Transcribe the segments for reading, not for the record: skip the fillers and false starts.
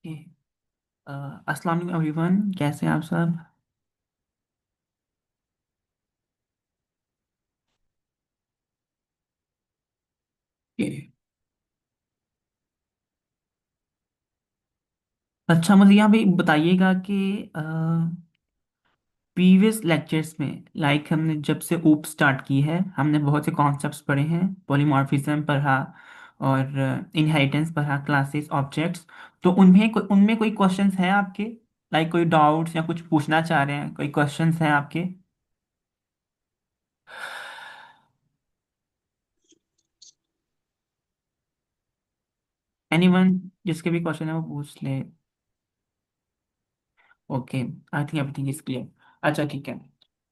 Okay. अस्सलाम वालेकुम everyone, कैसे हैं आप सब? ये- अच्छा, मुझे यहाँ पे बताइएगा कि प्रीवियस लेक्चर्स में हमने जब से ऊप स्टार्ट की है, हमने बहुत से कॉन्सेप्ट्स पढ़े हैं। पॉलीमॉर्फिज्म पढ़ा और इनहेरिटेंस पढ़ा, क्लासेस, ऑब्जेक्ट्स। तो उनमें कोई क्वेश्चंस हैं आपके? कोई डाउट्स या कुछ पूछना चाह रहे हैं? कोई क्वेश्चंस हैं आपके? एनीवन? जिसके भी क्वेश्चन है वो पूछ ले। Okay, I think everything is clear. अच्छा, ठीक है।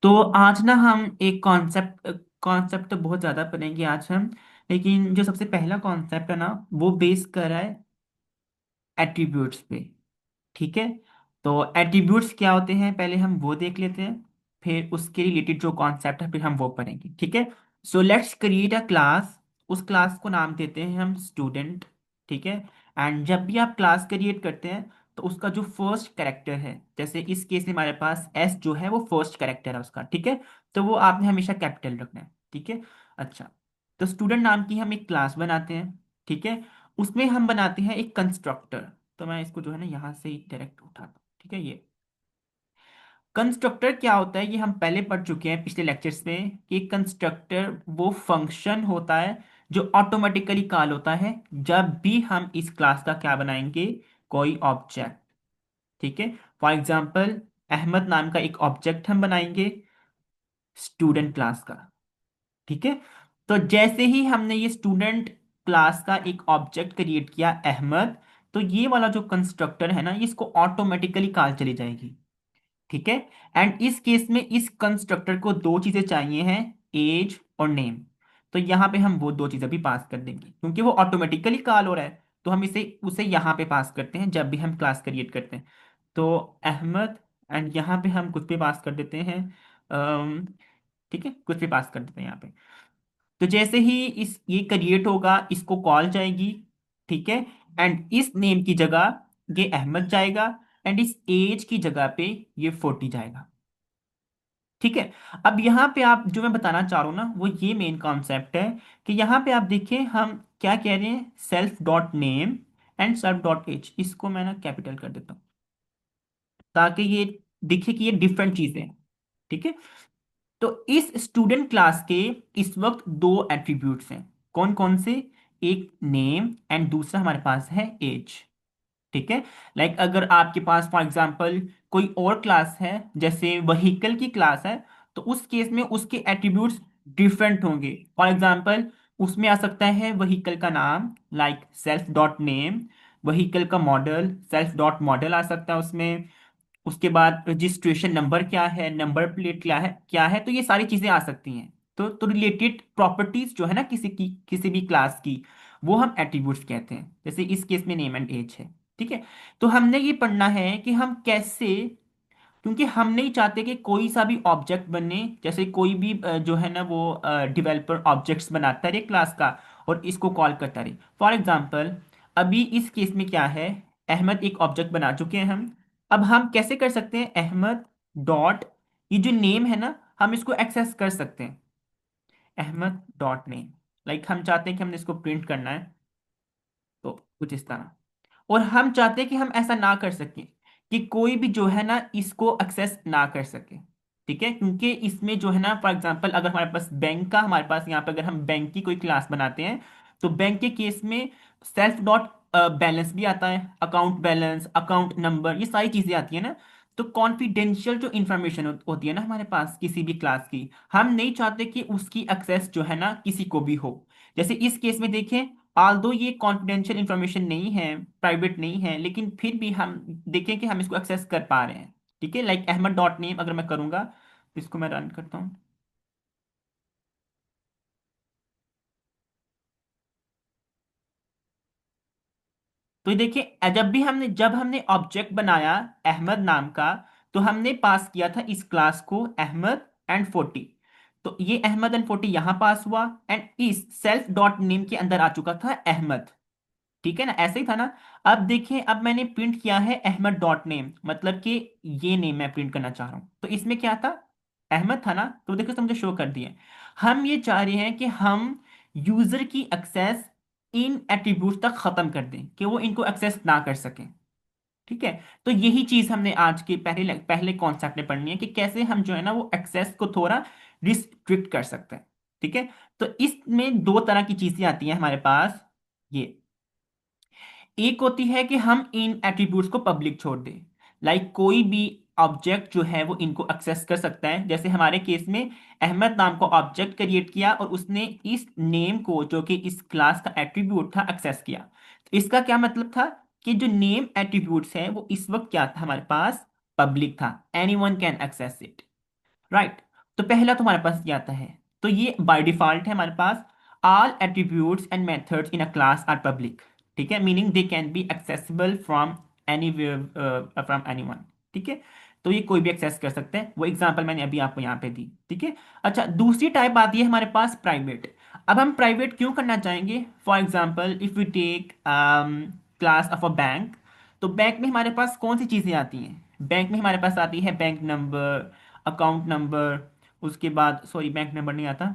तो आज ना हम एक कॉन्सेप्ट तो बहुत ज़्यादा पढ़ेंगे आज हम। लेकिन जो सबसे पहला कॉन्सेप्ट है ना, वो बेस कर रहा है एट्रीब्यूट्स पे। ठीक है। तो एट्रीब्यूट्स क्या होते हैं, पहले हम वो देख लेते हैं। फिर उसके रिलेटेड जो कॉन्सेप्ट है फिर हम वो पढ़ेंगे, ठीक है। So let's create a class. उस क्लास को नाम देते हैं हम स्टूडेंट। ठीक है। एंड जब भी आप क्लास क्रिएट करते हैं तो उसका जो फर्स्ट कैरेक्टर है, जैसे इस केस में हमारे पास एस जो है वो फर्स्ट कैरेक्टर है उसका, ठीक है। तो वो आपने हमेशा कैपिटल रखना है, ठीक है। अच्छा, तो स्टूडेंट नाम की हम एक क्लास बनाते हैं, ठीक है। उसमें हम बनाते हैं एक कंस्ट्रक्टर। तो मैं इसको जो है ना यहाँ से ही डायरेक्ट उठाता हूँ, ठीक है। ये कंस्ट्रक्टर क्या होता है, ये हम पहले पढ़ चुके हैं पिछले लेक्चर्स में कि कंस्ट्रक्टर वो फंक्शन होता है जो ऑटोमेटिकली कॉल होता है जब भी हम इस क्लास का क्या बनाएंगे, कोई ऑब्जेक्ट। ठीक है। फॉर एग्जाम्पल, अहमद नाम का एक ऑब्जेक्ट हम बनाएंगे स्टूडेंट क्लास का। ठीक है। तो जैसे ही हमने ये स्टूडेंट क्लास का एक ऑब्जेक्ट क्रिएट किया अहमद, तो ये वाला जो कंस्ट्रक्टर है ना, इसको ऑटोमेटिकली कॉल चली जाएगी। ठीक है। एंड इस केस में इस कंस्ट्रक्टर को दो चीजें चाहिए हैं, एज और नेम। तो यहां पे हम वो दो चीजें भी पास कर देंगे क्योंकि वो ऑटोमेटिकली कॉल हो रहा है। तो हम इसे उसे यहां पे पास करते हैं जब भी हम क्लास क्रिएट करते हैं। तो अहमद, एंड यहां पे हम कुछ भी पास कर देते हैं। अम, ठीक है, कुछ भी पास कर देते हैं यहाँ पे। तो जैसे ही इस ये क्रिएट होगा, इसको कॉल जाएगी। ठीक है। एंड इस नेम की जगह ये अहमद जाएगा, एंड इस एज की जगह पे ये 40 जाएगा। ठीक है। अब यहाँ पे आप जो मैं बताना चाह रहा हूँ ना, वो ये मेन कॉन्सेप्ट है कि यहाँ पे आप देखिए हम क्या कह रहे हैं, self dot name and self dot age. इसको मैं ना कैपिटल कर देता हूँ ताकि ये दिखे कि ये डिफरेंट चीजें हैं। ठीक है। तो इस स्टूडेंट क्लास के इस वक्त दो एट्रीब्यूट्स हैं। कौन कौन से? एक नेम एंड दूसरा हमारे पास है एज। ठीक है। अगर आपके पास फॉर एग्जांपल कोई और क्लास है, जैसे व्हीकल की क्लास है, तो उस केस में उसके एट्रीब्यूट्स डिफरेंट होंगे। फॉर एग्जांपल, उसमें आ सकता है व्हीकल का नाम, सेल्फ डॉट नेम। व्हीकल का मॉडल, सेल्फ डॉट मॉडल आ सकता है उसमें। उसके बाद रजिस्ट्रेशन नंबर क्या है, नंबर प्लेट क्या है, तो ये सारी चीजें आ सकती हैं। तो रिलेटेड प्रॉपर्टीज जो है ना किसी भी क्लास की, वो हम एट्रीब्यूट्स कहते हैं। जैसे इस केस में नेम एंड एज है। ठीक है। तो हमने ये पढ़ना है कि हम कैसे, क्योंकि हम नहीं चाहते कि कोई सा भी ऑब्जेक्ट बने। जैसे कोई भी जो है ना वो डेवलपर ऑब्जेक्ट्स बनाता रहे क्लास का और इसको कॉल करता रहे। फॉर एग्जांपल, अभी इस केस में क्या है, अहमद एक ऑब्जेक्ट बना चुके हैं हम। अब हम कैसे कर सकते हैं, अहमद डॉट, ये जो नेम है ना, हम इसको एक्सेस कर सकते हैं। अहमद डॉट नेम, हम चाहते हैं कि हमने इसको प्रिंट करना है, तो कुछ इस तरह। और हम चाहते हैं कि हम ऐसा ना कर सकें कि कोई भी जो है ना इसको एक्सेस ना कर सके। ठीक है। क्योंकि इसमें जो है ना, फॉर एग्जांपल, अगर हमारे पास बैंक का, हमारे पास यहाँ पे अगर हम बैंक की कोई क्लास बनाते हैं, तो बैंक के केस में सेल्फ डॉट बैलेंस भी आता है, अकाउंट बैलेंस, अकाउंट नंबर, ये सारी चीजें आती है ना। तो कॉन्फिडेंशियल जो इंफॉर्मेशन होती है ना हमारे पास किसी भी क्लास की, हम नहीं चाहते कि उसकी एक्सेस जो है ना किसी को भी हो। जैसे इस केस में देखें, आल्दो ये कॉन्फिडेंशियल इंफॉर्मेशन नहीं है, प्राइवेट नहीं है, लेकिन फिर भी हम देखें कि हम इसको एक्सेस कर पा रहे हैं। ठीक है। अहमद डॉट नेम अगर मैं करूंगा, तो इसको मैं रन करता हूँ। तो ये देखिए, जब हमने ऑब्जेक्ट बनाया अहमद नाम का, तो हमने पास किया था इस क्लास को अहमद एंड 40। तो ये अहमद एंड 40 यहां पास हुआ, एंड इस सेल्फ डॉट नेम के अंदर आ चुका था अहमद। ठीक है ना, ऐसे ही था ना। अब देखिए, अब मैंने प्रिंट किया है अहमद डॉट नेम, मतलब कि ये नेम मैं प्रिंट करना चाह रहा हूं, तो इसमें क्या था, अहमद था ना, तो देखो तो मुझे शो कर दिया। हम ये चाह रहे हैं कि हम यूजर की एक्सेस इन एट्रीब्यूट तक खत्म कर दें, कि वो इनको एक्सेस ना कर सकें। ठीक है, तो यही चीज हमने आज के पहले पहले कॉन्सेप्ट में पढ़नी है, कि कैसे हम जो है ना वो एक्सेस को थोड़ा रिस्ट्रिक्ट कर सकते हैं। ठीक है, तो इसमें दो तरह की चीजें आती हैं हमारे पास। ये एक होती है कि हम इन एट्रीब्यूट्स को पब्लिक छोड़ दें, लाइक कोई भी ऑब्जेक्ट जो है वो इनको एक्सेस कर सकता है। जैसे हमारे केस में अहमद नाम को ऑब्जेक्ट क्रिएट किया और उसने इस नेम को, जो कि इस क्लास का एट्रीब्यूट था, एक्सेस किया। तो इसका क्या मतलब था, कि जो नेम एट्रीब्यूट्स है वो इस वक्त क्या था हमारे पास, पब्लिक था, anyone can access it. Right, तो पहला तुम्हारे पास ये आता है। तो ये बाय डिफॉल्ट है हमारे पास, all attributes and methods in a class are public. ठीक है, meaning they can be accessible from any from anyone. ठीक है, तो ये कोई भी एक्सेस कर सकते हैं, वो एग्जांपल मैंने अभी आपको यहाँ पे दी। ठीक है, अच्छा, दूसरी टाइप आती है हमारे पास प्राइवेट। अब हम प्राइवेट क्यों करना चाहेंगे, for example if we take class of a bank, तो बैंक में हमारे पास कौन सी चीज़ें आती हैं, बैंक में हमारे पास आती है बैंक नंबर, अकाउंट नंबर, उसके बाद सॉरी बैंक नंबर नहीं आता,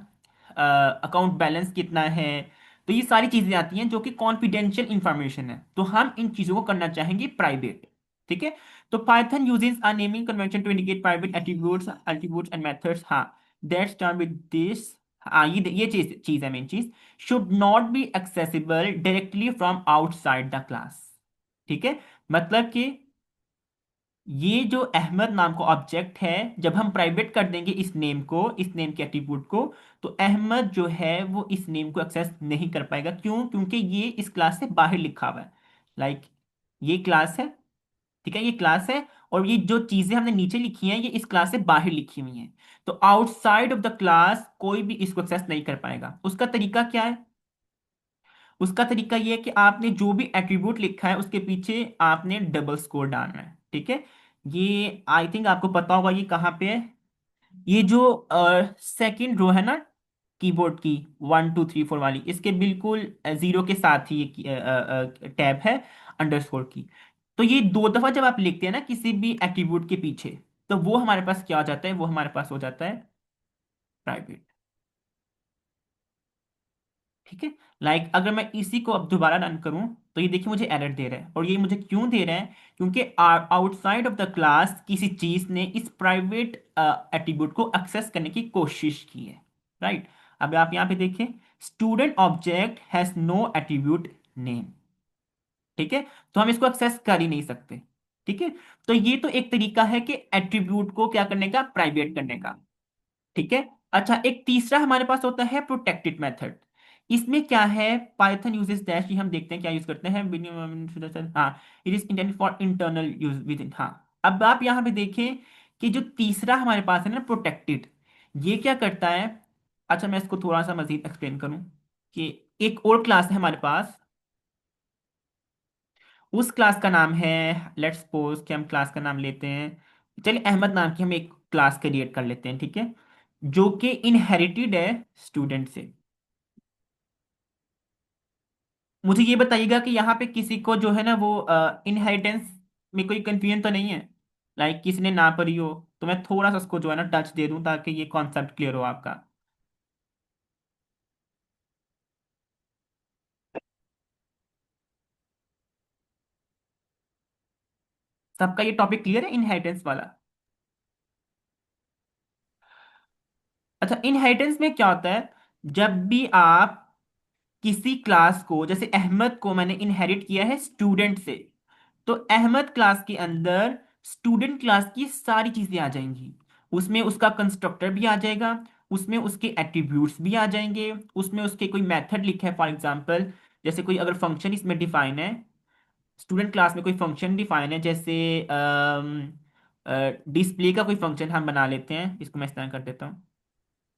अकाउंट बैलेंस कितना है। तो ये सारी चीज़ें आती हैं जो कि कॉन्फिडेंशियल इंफॉर्मेशन है, तो हम इन चीज़ों को करना चाहेंगे प्राइवेट। ठीक है, तो Python uses a naming convention to indicate private attributes and methods. हाँ, दैट स्टार्ट विद दिस। हाँ, ये चीज चीज है, मेन चीज, should not be accessible directly from outside the class. ठीक है, मतलब कि ये जो अहमद नाम का ऑब्जेक्ट है, जब हम प्राइवेट कर देंगे इस नेम को, इस नेम के एट्रीब्यूट को, तो अहमद जो है वो इस नेम को एक्सेस नहीं कर पाएगा। क्यों, क्योंकि ये इस क्लास से बाहर लिखा हुआ है। लाइक ये क्लास है, ठीक है, ये क्लास है, और ये जो चीजें हमने नीचे लिखी हैं ये इस क्लास से बाहर लिखी हुई हैं। तो आउटसाइड ऑफ द क्लास कोई भी इसको एक्सेस नहीं कर पाएगा। उसका तरीका क्या है, उसका तरीका ये है कि आपने जो भी एट्रीब्यूट लिखा है उसके पीछे आपने डबल स्कोर डालना है। ठीक है, ये आई थिंक आपको पता होगा ये कहाँ पे है। ये जो सेकंड रो है ना कीबोर्ड की, 1 2 3 4 वाली, इसके बिल्कुल जीरो के साथ ही ये टैब है अंडरस्कोर की। तो ये दो दफा जब आप लिखते हैं ना किसी भी एट्रीब्यूट के पीछे, तो वो हमारे पास क्या हो जाता है, वो हमारे पास हो जाता है प्राइवेट। ठीक है, लाइक अगर मैं इसी को अब दोबारा रन करूं, तो ये देखिए मुझे एरर दे रहा है, और ये मुझे क्यों दे रहा है, क्योंकि आउटसाइड ऑफ द क्लास किसी चीज ने इस प्राइवेट एट्रीब्यूट को एक्सेस करने की कोशिश की है। राइट, अब आप यहाँ पे देखें, student object has no attribute name. ठीक है, तो हम इसको एक्सेस कर ही नहीं सकते। ठीक है, तो ये तो एक तरीका है कि एट्रीब्यूट को क्या करने का, प्राइवेट करने का। ठीक है, अच्छा, एक तीसरा हमारे पास होता है प्रोटेक्टेड मेथड। इसमें क्या है, पाइथन यूजेस डैश, ये हम देखते हैं क्या यूज करते हैं, हाँ, it is intended for internal use with in. हाँ, अब आप यहाँ पे देखें कि जो तीसरा हमारे पास है ना प्रोटेक्टेड, ये क्या करता है। अच्छा, मैं इसको थोड़ा सा मजीद एक्सप्लेन करूं, कि एक और क्लास है हमारे पास, उस क्लास का नाम है, लेट्स सपोज कि हम क्लास का नाम लेते हैं, चलिए अहमद नाम की हम एक क्लास क्रिएट कर लेते हैं। ठीक है, जो कि इनहेरिटेड है स्टूडेंट से। मुझे ये बताइएगा कि यहाँ पे किसी को जो है ना वो इनहेरिटेंस में कोई कंफ्यूजन तो नहीं है, लाइक किसी ने ना पढ़ी हो, तो मैं थोड़ा सा उसको जो है ना टच दे दूं ताकि ये कॉन्सेप्ट क्लियर हो आपका। सबका ये टॉपिक क्लियर है, इनहेरिटेंस वाला। अच्छा, इनहेरिटेंस में क्या होता है, जब भी आप किसी क्लास को, जैसे अहमद को मैंने इनहेरिट किया है स्टूडेंट से, तो अहमद क्लास के अंदर स्टूडेंट क्लास की सारी चीजें आ जाएंगी। उसमें उसका कंस्ट्रक्टर भी आ जाएगा, उसमें उसके एट्रीब्यूट्स भी आ जाएंगे, उसमें उसके कोई मेथड लिखा है फॉर एग्जांपल, जैसे कोई अगर फंक्शन इसमें डिफाइन है, स्टूडेंट क्लास में कोई फंक्शन डिफाइन है, जैसे डिस्प्ले का कोई फंक्शन हम बना लेते हैं, इसको मैं इस तरह कर देता हूँ।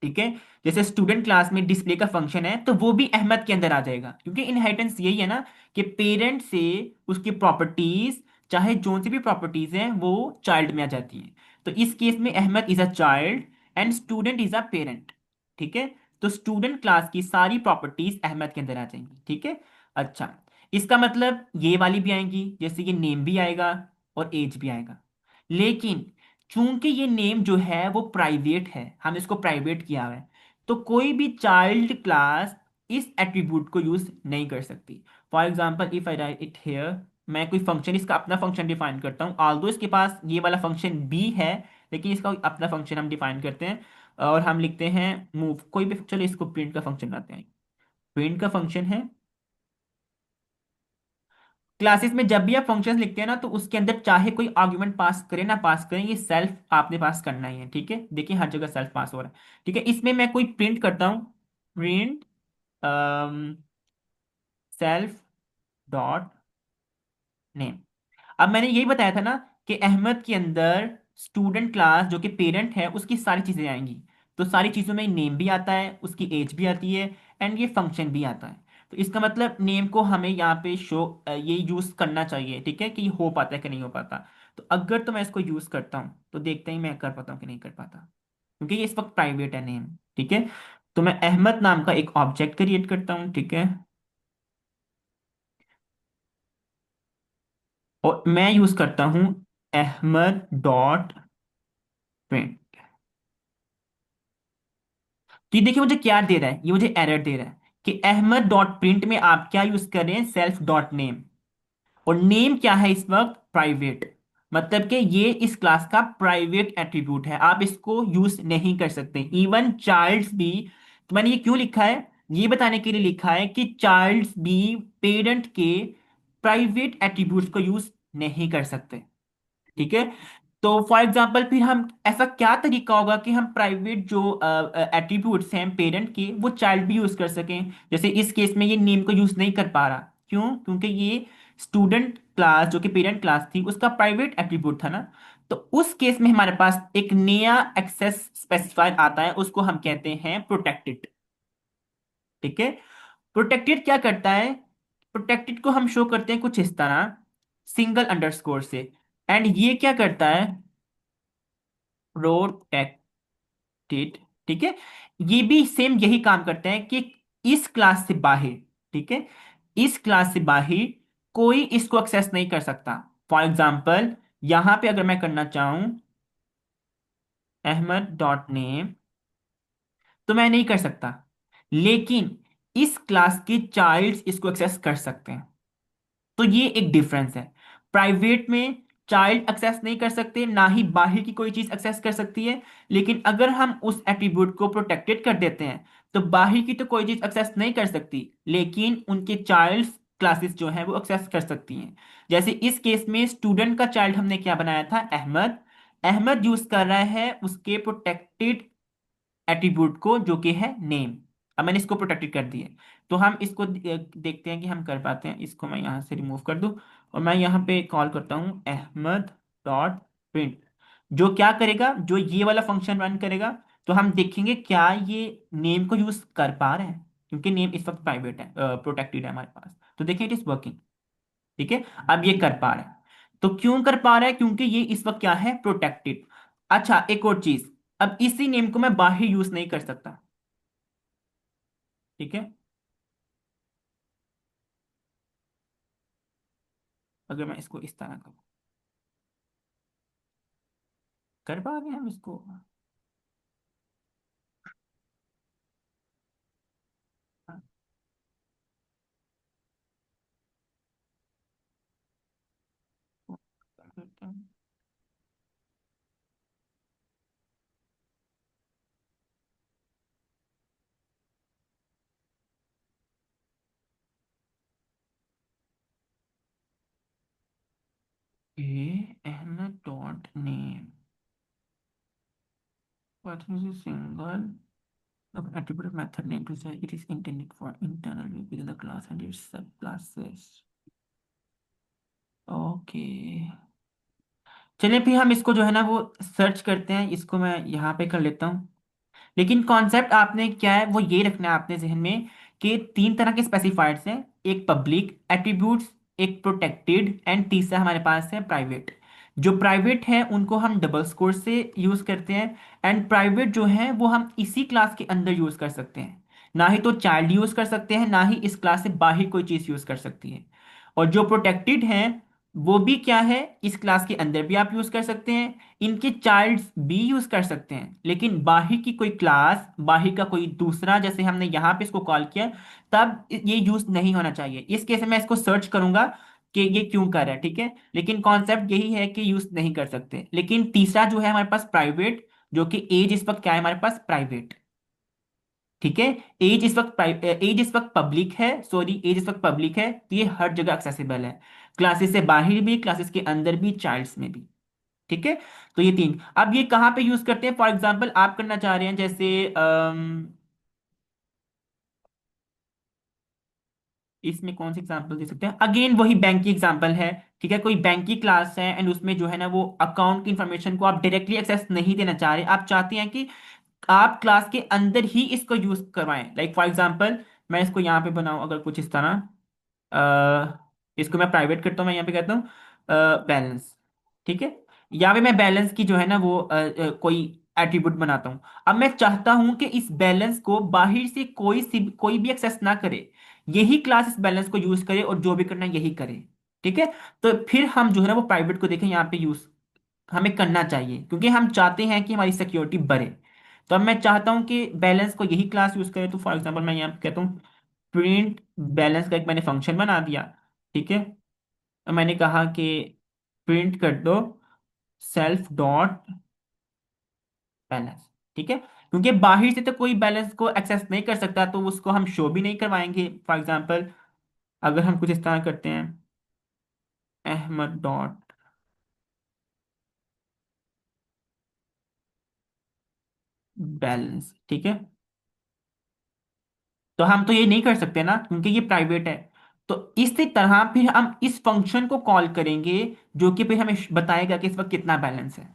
ठीक है, जैसे स्टूडेंट क्लास में डिस्प्ले का फंक्शन है, तो वो भी अहमद के अंदर आ जाएगा, क्योंकि इनहेरिटेंस यही है ना, कि पेरेंट से उसकी प्रॉपर्टीज, चाहे जो सी भी प्रॉपर्टीज हैं, वो चाइल्ड में आ जाती हैं। तो इस केस में Ahmad is a child and student is a parent. ठीक है, तो स्टूडेंट क्लास की सारी प्रॉपर्टीज अहमद के अंदर आ जाएंगी। ठीक है, अच्छा, इसका मतलब ये वाली भी आएंगी, जैसे ये नेम भी आएगा और एज भी आएगा। लेकिन चूंकि ये नेम जो है वो प्राइवेट है, हम इसको प्राइवेट किया हुआ है, तो कोई भी चाइल्ड क्लास इस एट्रीब्यूट को यूज नहीं कर सकती। For example if I right it here, मैं कोई फंक्शन, इसका अपना फंक्शन डिफाइन करता हूँ, ऑल्दो इसके पास ये वाला फंक्शन भी है, लेकिन इसका अपना फंक्शन हम डिफाइन करते हैं। और हम लिखते हैं मूव कोई भी, चलो इसको प्रिंट का फंक्शन लाते हैं। प्रिंट का फंक्शन है, क्लासेस में जब भी आप फंक्शंस लिखते हैं ना, तो उसके अंदर चाहे कोई आर्गुमेंट पास करे ना पास करें, ये सेल्फ आपने पास करना ही है। ठीक है, देखिए हर जगह सेल्फ पास हो रहा है। ठीक है, इसमें मैं कोई प्रिंट करता हूँ, प्रिंट सेल्फ डॉट नेम। अब मैंने यही बताया था ना कि अहमद के अंदर स्टूडेंट क्लास जो कि पेरेंट है उसकी सारी चीजें आएंगी। तो सारी चीजों में नेम भी आता है, उसकी एज भी आती है, एंड ये फंक्शन भी आता है। तो इसका मतलब नेम को हमें यहाँ पे शो ये यूज करना चाहिए। ठीक है, कि हो पाता है कि नहीं हो पाता। तो अगर तो मैं इसको यूज करता हूँ तो देखते ही मैं कर पाता हूँ कि नहीं कर पाता, क्योंकि ये इस वक्त प्राइवेट है नेम। ठीक है, तो मैं अहमद नाम का एक ऑब्जेक्ट क्रिएट करता हूँ। ठीक है, और मैं यूज करता हूँ अहमद डॉट प्रिंट। तो ये देखिए मुझे क्या दे रहा है, ये मुझे एरर दे रहा है कि अहमद डॉट प्रिंट में आप क्या यूज कर रहे हैं, सेल्फ डॉट नेम। और नेम क्या है इस वक्त, प्राइवेट। मतलब कि ये इस क्लास का प्राइवेट एट्रीब्यूट है, आप इसको यूज नहीं कर सकते, इवन चाइल्ड्स भी। तो मैंने ये क्यों लिखा है, ये बताने के लिए लिखा है कि चाइल्ड्स भी पेरेंट के प्राइवेट एट्रीब्यूट्स को यूज नहीं कर सकते। ठीक है, तो फॉर एग्जाम्पल फिर हम ऐसा क्या तरीका होगा कि हम प्राइवेट जो एट्रीब्यूट्स हैं पेरेंट के वो चाइल्ड भी यूज कर सकें। जैसे इस केस में ये नेम को यूज नहीं कर पा रहा, क्यों, क्योंकि ये स्टूडेंट क्लास जो कि पेरेंट क्लास थी उसका प्राइवेट एट्रीब्यूट था ना। तो उस केस में हमारे पास एक नया एक्सेस स्पेसिफायर आता है, उसको हम कहते हैं प्रोटेक्टेड। ठीक है, प्रोटेक्टेड क्या करता है, प्रोटेक्टेड को हम शो करते हैं कुछ इस तरह, सिंगल अंडरस्कोर से। एंड ये क्या करता है, प्रोटेक्टेड। ठीक है, ये भी सेम यही काम करते हैं कि इस क्लास से बाहर, ठीक है, इस क्लास से बाहर कोई इसको एक्सेस नहीं कर सकता। फॉर एग्जाम्पल यहां पे अगर मैं करना चाहूं अहमद डॉट नेम, तो मैं नहीं कर सकता, लेकिन इस क्लास के चाइल्ड्स इसको एक्सेस कर सकते हैं। तो ये एक डिफरेंस है, प्राइवेट में चाइल्ड एक्सेस नहीं कर सकते, ना ही बाहर की कोई चीज एक्सेस कर सकती है। लेकिन अगर हम उस एट्रीब्यूट को प्रोटेक्टेड कर देते हैं, तो बाहर की तो कोई चीज एक्सेस नहीं कर सकती, लेकिन उनके चाइल्ड्स क्लासेस जो है वो एक्सेस कर सकती हैं। जैसे इस केस में स्टूडेंट का चाइल्ड हमने क्या बनाया था, अहमद। अहमद यूज कर रहा है उसके प्रोटेक्टेड एट्रीब्यूट को जो कि है नेम। अब मैंने इसको प्रोटेक्टेड कर दिया, तो हम इसको देखते हैं कि हम कर पाते हैं। इसको मैं यहां से रिमूव कर दूं और मैं यहां पे कॉल करता हूं अहमद डॉट प्रिंट, जो क्या करेगा, जो ये वाला फंक्शन रन करेगा। तो हम देखेंगे क्या ये नेम को यूज कर पा रहे हैं, क्योंकि नेम इस वक्त प्राइवेट है, प्रोटेक्टेड है हमारे पास। तो देखिए इट इज वर्किंग। ठीक है, अब ये कर पा रहा है। तो क्यों कर पा रहा है, क्योंकि ये इस वक्त क्या है, प्रोटेक्टेड। अच्छा एक और चीज, अब इसी नेम को मैं बाहर यूज नहीं कर सकता। ठीक है, अगर मैं इसको इस तरह करूं, कर पा रहे हैं हम इसको। Ahmad dot name, what is a single of attribute of method name to say it is intended for internal use within the class and its subclasses। Okay, चलिए फिर हम इसको जो है ना वो सर्च करते हैं, इसको मैं यहाँ पे कर लेता हूँ। लेकिन कॉन्सेप्ट आपने क्या है वो ये रखना है आपने जहन में कि तीन तरह के स्पेसिफायर्स हैं, एक पब्लिक एट्रीब्यूट्स, एक प्रोटेक्टेड, एंड तीसरा हमारे पास है प्राइवेट। जो प्राइवेट है उनको हम डबल स्कोर से यूज करते हैं, एंड प्राइवेट जो है वो हम इसी क्लास के अंदर यूज कर सकते हैं। ना ही तो चाइल्ड यूज कर सकते हैं, ना ही इस क्लास से बाहर कोई चीज यूज कर सकती है। और जो प्रोटेक्टेड हैं वो भी क्या है, इस क्लास के अंदर भी आप यूज कर सकते हैं, इनके चाइल्ड्स भी यूज कर सकते हैं, लेकिन बाहर की कोई क्लास, बाहर का कोई दूसरा, जैसे हमने यहाँ पे इसको कॉल किया, तब ये यूज नहीं होना चाहिए। इस केस में मैं इसको सर्च करूंगा कि ये क्यों कर रहा है, ठीक है, लेकिन कॉन्सेप्ट यही है कि यूज नहीं कर सकते। लेकिन तीसरा जो है हमारे पास प्राइवेट, जो कि एज इस वक्त क्या है हमारे पास, प्राइवेट, ठीक है। एज इस वक्त पब्लिक है, सॉरी एज इस वक्त पब्लिक है, तो ये हर जगह एक्सेसिबल है, क्लासेस से बाहर भी, क्लासेस के अंदर भी, चाइल्ड्स में भी, ठीक है। तो ये तीन, अब ये कहाँ पे यूज करते हैं, फॉर एग्जांपल आप करना चाह रहे हैं जैसे इसमें कौन सी एग्जांपल दे सकते हैं, अगेन वही बैंक की एग्जांपल है, ठीक है। कोई बैंक की क्लास है एंड उसमें जो है ना वो अकाउंट की इंफॉर्मेशन को आप डायरेक्टली एक्सेस नहीं देना चाह रहे, आप चाहते हैं कि आप क्लास के अंदर ही इसको यूज करवाएं। लाइक फॉर एग्जांपल मैं इसको यहाँ पे बनाऊं अगर कुछ इस तरह, इसको मैं प्राइवेट करता हूँ, मैं यहाँ पे कहता हूँ बैलेंस, ठीक है। यहाँ पे मैं बैलेंस की जो है ना वो कोई एट्रीब्यूट बनाता हूँ। अब मैं चाहता हूं कि इस बैलेंस को बाहर से कोई भी एक्सेस ना करे, यही क्लास इस बैलेंस को यूज करे और जो भी करना है यही करे, ठीक है। तो फिर हम जो है ना वो प्राइवेट को देखें, यहाँ पे यूज हमें करना चाहिए क्योंकि हम चाहते हैं कि हमारी सिक्योरिटी बढ़े। तो अब मैं चाहता हूं कि बैलेंस को यही क्लास यूज करे, तो फॉर एग्जांपल मैं यहाँ पे कहता हूँ प्रिंट बैलेंस का एक मैंने फंक्शन बना दिया, ठीक है। और मैंने कहा कि प्रिंट कर दो सेल्फ डॉट बैलेंस, ठीक है, क्योंकि बाहर से तो कोई बैलेंस को एक्सेस नहीं कर सकता, तो उसको हम शो भी नहीं करवाएंगे। फॉर एग्जांपल अगर हम कुछ इस तरह करते हैं अहमद डॉट बैलेंस, ठीक है, तो हम तो ये नहीं कर सकते ना क्योंकि ये प्राइवेट है। तो इसी तरह फिर हम इस फंक्शन को कॉल करेंगे जो कि फिर हमें बताएगा कि इस वक्त कितना बैलेंस है,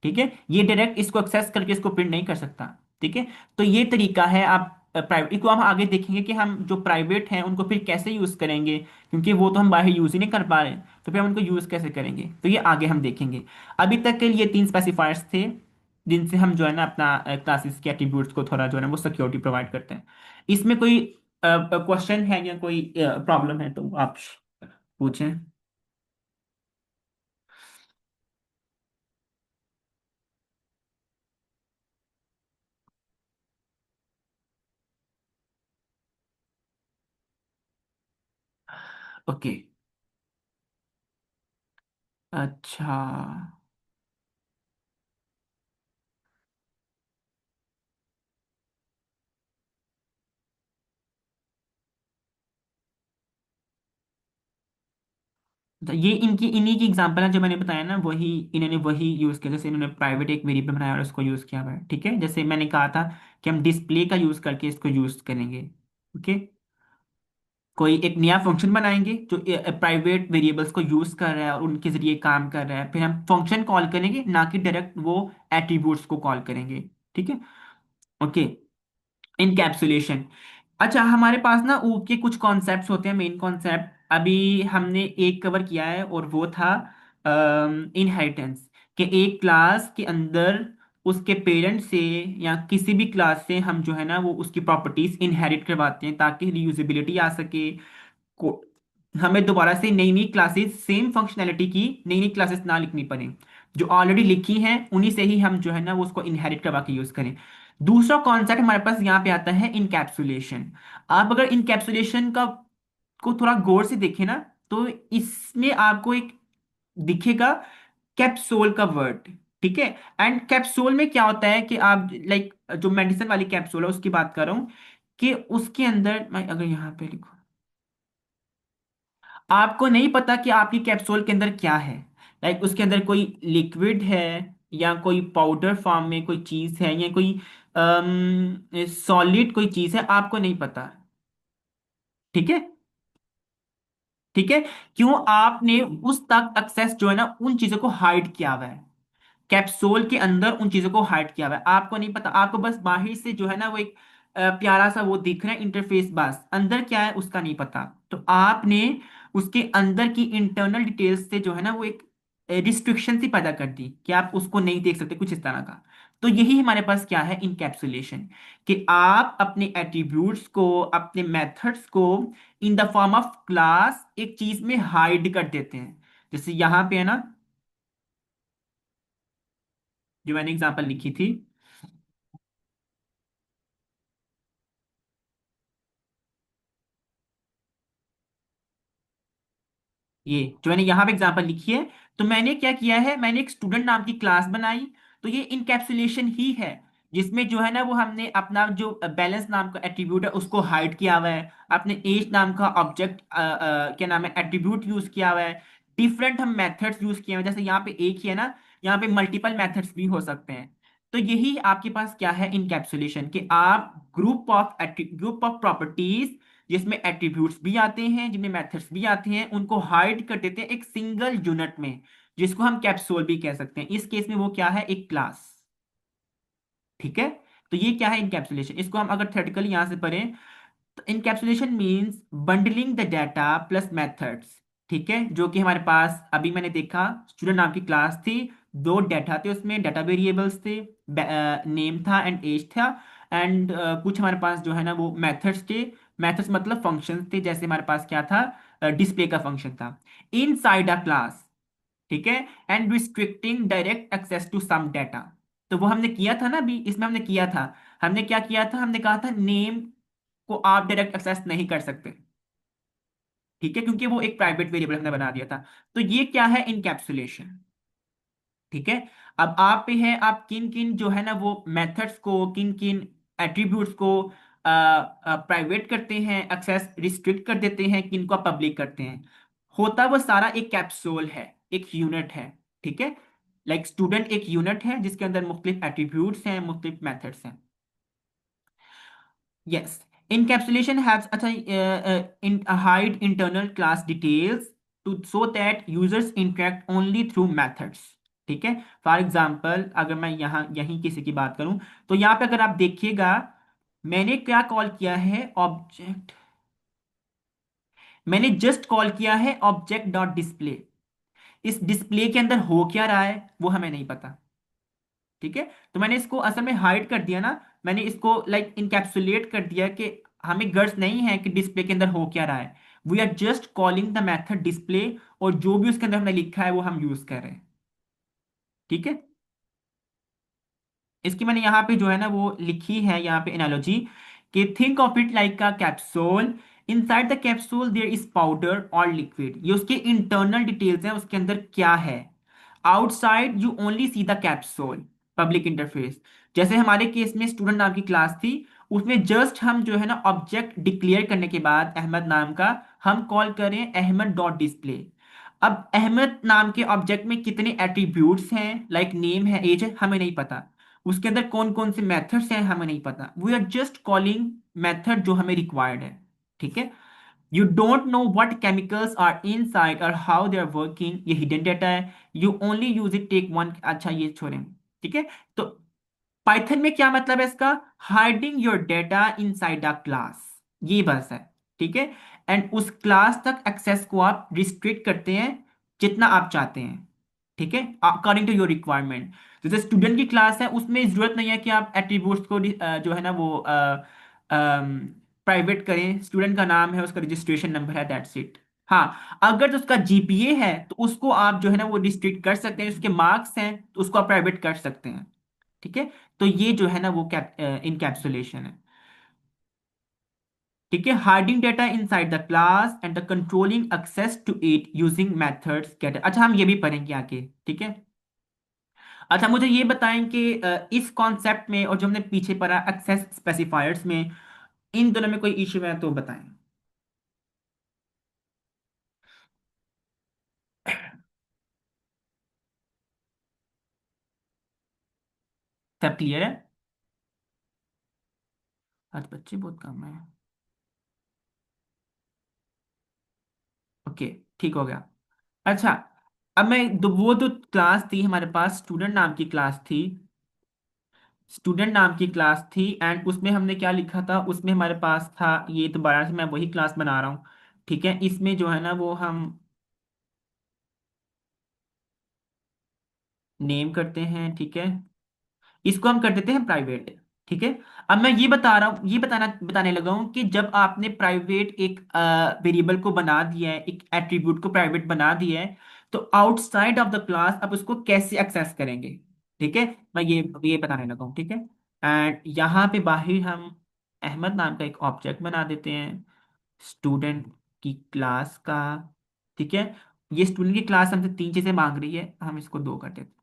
ठीक है। ये डायरेक्ट इसको एक्सेस करके इसको प्रिंट नहीं कर सकता, ठीक है। तो ये तरीका है, आप प्राइवेट इसको हम आगे देखेंगे कि हम जो प्राइवेट हैं उनको फिर कैसे यूज करेंगे, क्योंकि वो तो हम बाहर यूज ही नहीं कर पा रहे, तो फिर हम उनको यूज कैसे करेंगे, तो ये आगे हम देखेंगे। अभी तक के लिए तीन स्पेसिफायर्स थे जिनसे हम जो है ना अपना क्लासेस के एट्रीब्यूट्स को थोड़ा जो है ना वो सिक्योरिटी प्रोवाइड करते हैं। इसमें कोई क्वेश्चन है या कोई प्रॉब्लम है तो आप पूछें। ओके, अच्छा, तो ये इनकी इन्हीं की एग्जांपल है जो मैंने बताया ना, वही इन्होंने वही यूज किया, जैसे इन्होंने प्राइवेट एक वेरिएबल बनाया और उसको यूज किया हुआ है, ठीक है। जैसे मैंने कहा था कि हम डिस्प्ले का यूज करके इसको यूज करेंगे, ओके। कोई एक नया फंक्शन बनाएंगे जो प्राइवेट वेरिएबल्स को यूज कर रहा है और उनके जरिए काम कर रहा है, फिर हम फंक्शन कॉल करेंगे, ना कि डायरेक्ट वो एट्रीब्यूट्स को कॉल करेंगे, ठीक है, ओके। इनकैप्सुलेशन, अच्छा हमारे पास ना ऊ के कुछ कॉन्सेप्ट्स होते हैं, मेन कॉन्सेप्ट अभी हमने एक कवर किया है और वो था इनहेरिटेंस, कि एक क्लास के अंदर उसके पेरेंट से या किसी भी क्लास से हम जो है ना वो उसकी प्रॉपर्टीज इनहेरिट करवाते हैं ताकि रीयूजेबिलिटी आ सके, को हमें दोबारा से नई नई क्लासेस सेम फंक्शनैलिटी की नई नई क्लासेस ना लिखनी पड़े, जो ऑलरेडी लिखी हैं उन्हीं से ही हम जो है ना वो उसको इनहेरिट करवा के यूज करें। दूसरा कॉन्सेप्ट हमारे पास यहाँ पे आता है इनकैप्सुलेशन। आप अगर इनकैप्सुलेशन का को थोड़ा गौर से देखें ना, तो इसमें आपको एक दिखेगा कैप्सूल का वर्ड, ठीक है। एंड कैप्सूल में क्या होता है कि आप लाइक जो मेडिसिन वाली कैप्सूल है उसकी बात कर रहा हूँ, कि उसके अंदर मैं अगर यहाँ पे लिखूं, आपको नहीं पता कि आपकी कैप्सूल के अंदर क्या है, लाइक उसके अंदर कोई लिक्विड है या कोई पाउडर फॉर्म में कोई चीज है या कोई सॉलिड कोई चीज है, आपको नहीं पता, ठीक है, ठीक है। क्यों, आपने उस तक एक्सेस जो है ना उन चीजों को हाइड किया हुआ है, कैप्सूल के अंदर उन चीजों को हाइड किया हुआ है, आपको नहीं पता, आपको बस बाहर से जो है ना वो एक प्यारा सा वो दिख रहा है इंटरफेस, बस अंदर क्या है उसका नहीं पता। तो आपने उसके अंदर की इंटरनल डिटेल्स से जो है ना वो एक रिस्ट्रिक्शन सी पैदा कर दी कि आप उसको नहीं देख सकते, कुछ इस तरह का। तो यही हमारे पास क्या है, इनकैप्सुलेशन, कि आप अपने एट्रीब्यूट्स को, अपने मेथड्स को इन द फॉर्म ऑफ क्लास एक चीज में हाइड कर देते हैं। जैसे यहां पे है ना, जो मैंने एग्जांपल लिखी थी, ये जो मैंने यहाँ पे एग्जांपल लिखी है, तो मैंने क्या किया है, मैंने एक स्टूडेंट नाम की क्लास बनाई। तो ये इनकैप्सुलेशन ही है, जिसमें जो है ना वो हमने अपना जो बैलेंस नाम का एट्रीब्यूट है उसको हाइड किया हुआ है, अपने एज नाम का ऑब्जेक्ट क्या नाम है एट्रीब्यूट यूज किया हुआ है, डिफरेंट हम मेथड्स यूज किए हुए हैं। जैसे यहाँ पे एक ही है ना, यहाँ पे मल्टीपल मेथड्स भी हो सकते हैं। तो यही आपके पास क्या है, इनकैप्सुलेशन, कि आप ग्रुप ऑफ प्रॉपर्टीज जिसमें एट्रीब्यूट्स भी आते हैं, जिनमें मेथड्स भी आते हैं, उनको हाइड कर देते हैं एक सिंगल यूनिट में, जिसको हम कैप्सूल भी कह सकते हैं। इस केस में वो क्या है, एक क्लास। ठीक है। तो ये क्या है, इनकैप्सुलेशन। इसको हम अगर थेरेटिकली यहां से पढ़ें, तो encapsulation means bundling the data plus methods. ठीक है, जो कि हमारे पास अभी मैंने देखा, स्टूडेंट नाम की क्लास थी, दो डाटा थे, उसमें डाटा वेरिएबल्स थे, नेम था एंड एज था, एंड कुछ हमारे पास जो है ना वो मेथड्स थे। मेथड्स मतलब फंक्शंस थे, जैसे हमारे पास क्या था, डिस्प्ले का फंक्शन था इन साइड अ क्लास। ठीक है, and restricting direct access to some data. तो वो हमने किया था ना, अभी इसमें हमने किया था, हमने क्या किया था, हमने कहा था नेम को आप डायरेक्ट एक्सेस नहीं कर सकते। ठीक है, क्योंकि वो एक प्राइवेट वेरिएबल हमने बना दिया था। तो ये क्या है, इनकैप्सुलेशन। ठीक है। अब आप पे है, आप किन किन जो है ना वो मेथड्स को, किन किन एट्रीब्यूट्स को प्राइवेट करते हैं, एक्सेस रिस्ट्रिक्ट कर देते हैं, किन को पब्लिक करते हैं। होता वो सारा एक कैप्सूल है, एक यूनिट है। ठीक है, लाइक स्टूडेंट एक यूनिट है जिसके अंदर मुख्तलिफ एट्रीब्यूट्स हैं, मुख्तलिफ मेथड्स हैं। Yes, encapsulation helps अच्छा in hide internal class details to so that users interact only through methods। ठीक है, फॉर एग्जाम्पल अगर मैं यहाँ यहीं किसी की बात करूं, तो यहाँ पे अगर आप देखिएगा, मैंने क्या कॉल किया है, ऑब्जेक्ट, मैंने जस्ट कॉल किया है ऑब्जेक्ट डॉट डिस्प्ले। इस डिस्प्ले के अंदर हो क्या रहा है वो हमें नहीं पता। ठीक है, तो मैंने इसको असल में हाइड कर दिया ना, मैंने इसको लाइक इनकैप्सुलेट कर दिया कि हमें गर्स नहीं है कि डिस्प्ले के अंदर हो क्या रहा है। We are just calling the method display, और जो भी उसके अंदर हमने लिखा है वो हम यूज कर रहे हैं। ठीक है, इसकी मैंने यहाँ पे जो है ना वो लिखी है यहाँ पे एनालॉजी, कि think of it like a capsule, inside the capsule there is powder और लिक्विड। ये उसके इंटरनल डिटेल्स हैं, उसके अंदर क्या है। Outside you only see the capsule, public interface. जैसे हमारे केस में स्टूडेंट नाम की क्लास थी, उसमें जस्ट हम जो है ना ऑब्जेक्ट डिक्लेयर करने के बाद अहमद नाम का, हम कॉल करें अहमद डॉट डिस्प्ले। अब अहमद नाम के ऑब्जेक्ट में कितने एट्रीब्यूट्स हैं, लाइक नेम है, एज है, हमें नहीं पता। उसके अंदर कौन कौन से मेथड्स हैं हमें नहीं पता। We are just calling method जो हमें रिक्वायर्ड है। ठीक है, you don't know what chemicals are inside और हाउ दे आर वर्किंग, ये हिडन डेटा है। You only use it take one, अच्छा ये छोड़ें। ठीक है, तो पाइथन में क्या मतलब है इसका, hiding your data inside a class, ये बस है। ठीक है, एंड उस क्लास तक एक्सेस को आप रिस्ट्रिक्ट करते हैं जितना आप चाहते हैं। ठीक है, अकॉर्डिंग टू योर रिक्वायरमेंट। जैसे स्टूडेंट की क्लास है, उसमें जरूरत नहीं है कि आप एट्रीब्यूट्स को जो है ना वो प्राइवेट करें। स्टूडेंट का नाम है, उसका रजिस्ट्रेशन नंबर है, दैट्स इट। हाँ, अगर तो उसका जीपीए है तो उसको आप जो है ना वो रिस्ट्रिक्ट कर सकते हैं, उसके मार्क्स हैं तो उसको आप प्राइवेट कर सकते हैं। ठीक है, तो ये जो है ना वो इनकैप्सुलेशन है। ठीक है, hiding data inside the class and the controlling access to it using methods get. अच्छा, हम ये भी पढ़ेंगे आगे। ठीक है, अच्छा मुझे ये बताएं कि इस कॉन्सेप्ट में और जो हमने पीछे पढ़ा एक्सेस स्पेसिफायर्स में, इन दोनों में कोई इश्यू है तो बताएं। सब क्लियर है? आज बच्चे बहुत कम है। ओके, ठीक हो गया। अच्छा, अब मैं वो जो क्लास थी हमारे पास, स्टूडेंट नाम की क्लास थी, स्टूडेंट नाम की क्लास थी, एंड उसमें हमने क्या लिखा था, उसमें हमारे पास था, ये दोबारा से मैं वही क्लास बना रहा हूँ। ठीक है, इसमें जो है ना वो हम नेम करते हैं, ठीक है। इसको हम कर देते हैं प्राइवेट, ठीक है। अब मैं ये बता रहा हूँ, ये बताने लगा हूं कि जब आपने प्राइवेट एक वेरिएबल को बना दिया है, एक एट्रीब्यूट को प्राइवेट बना दिया है, तो आउटसाइड ऑफ द क्लास आप उसको कैसे एक्सेस करेंगे, ठीक है। मैं ये बताने लगा हूँ, ठीक है। एंड यहाँ पे बाहर हम अहमद नाम का एक ऑब्जेक्ट बना देते हैं, स्टूडेंट की क्लास का, ठीक है। ये स्टूडेंट की क्लास हमसे तीन चीजें मांग रही है, हम इसको दो कर देते हैं,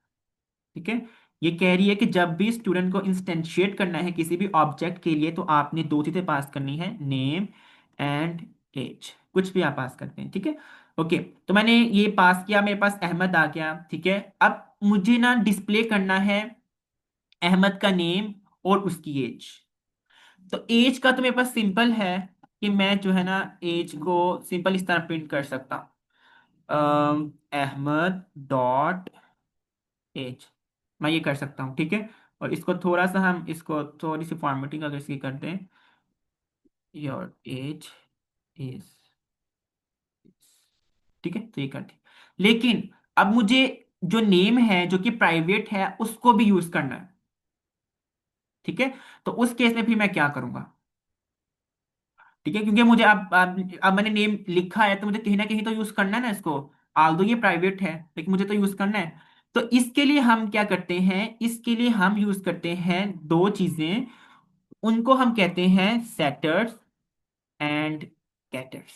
ठीक है। ये कह रही है कि जब भी स्टूडेंट को इंस्टेंशिएट करना है किसी भी ऑब्जेक्ट के लिए, तो आपने दो चीजें पास करनी है, नेम एंड एज, कुछ भी आप पास करते हैं, ठीक है। ओके, तो मैंने ये पास किया, मेरे पास अहमद आ गया, ठीक है। अब मुझे ना डिस्प्ले करना है अहमद का नेम और उसकी एज। तो एज का तो मेरे पास सिंपल है कि मैं जो है ना एज को सिंपल इस तरह प्रिंट कर सकता हूँ, अहमद डॉट एज, मैं ये कर सकता हूँ, ठीक है। और इसको थोड़ा सा हम इसको थोड़ी सी फॉर्मेटिंग अगर इसकी कर दें, योर एज इज, ठीक है, तो ये कर दी। लेकिन अब मुझे जो नेम है जो कि प्राइवेट है उसको भी यूज करना है, ठीक है। तो उस केस में फिर मैं क्या करूंगा, ठीक है, क्योंकि मुझे अब मैंने नेम लिखा है तो मुझे कहीं ना कहीं तो यूज करना है ना इसको। आल्दो ये प्राइवेट है लेकिन मुझे तो यूज करना है। तो इसके लिए हम क्या करते हैं, इसके लिए हम यूज करते हैं दो चीजें, उनको हम कहते हैं सेटर्स एंड गेटर्स,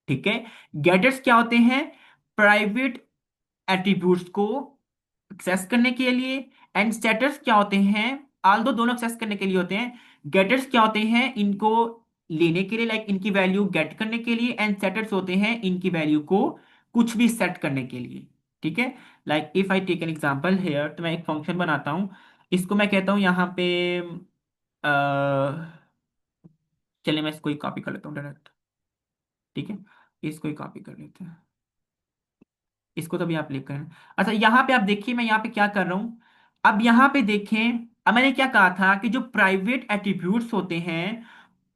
ठीक है। गेटर्स क्या होते हैं, प्राइवेट एट्रीब्यूट्स को एक्सेस करने के लिए। एंड सेटर्स क्या होते हैं, आल्दो दोनों एक्सेस करने के लिए होते हैं। गेटर्स क्या होते हैं, इनको लेने के लिए, लाइक इनकी वैल्यू गेट करने के लिए। एंड सेटर्स होते हैं इनकी वैल्यू को कुछ भी सेट करने के लिए, ठीक है। Like if I take an example here, तो मैं एक फंक्शन बनाता हूं, इसको मैं कहता हूं यहाँ पे चलिए मैं इसको ही कॉपी कर लेता हूँ डायरेक्ट, ठीक है। इसको ही कॉपी कर लेते हैं, इसको तो भी आप लिख कर। अच्छा यहाँ पे आप देखिए मैं यहाँ पे क्या कर रहा हूँ, अब यहाँ पे देखें, अब मैंने क्या कहा था कि जो प्राइवेट एट्रीब्यूट्स होते हैं,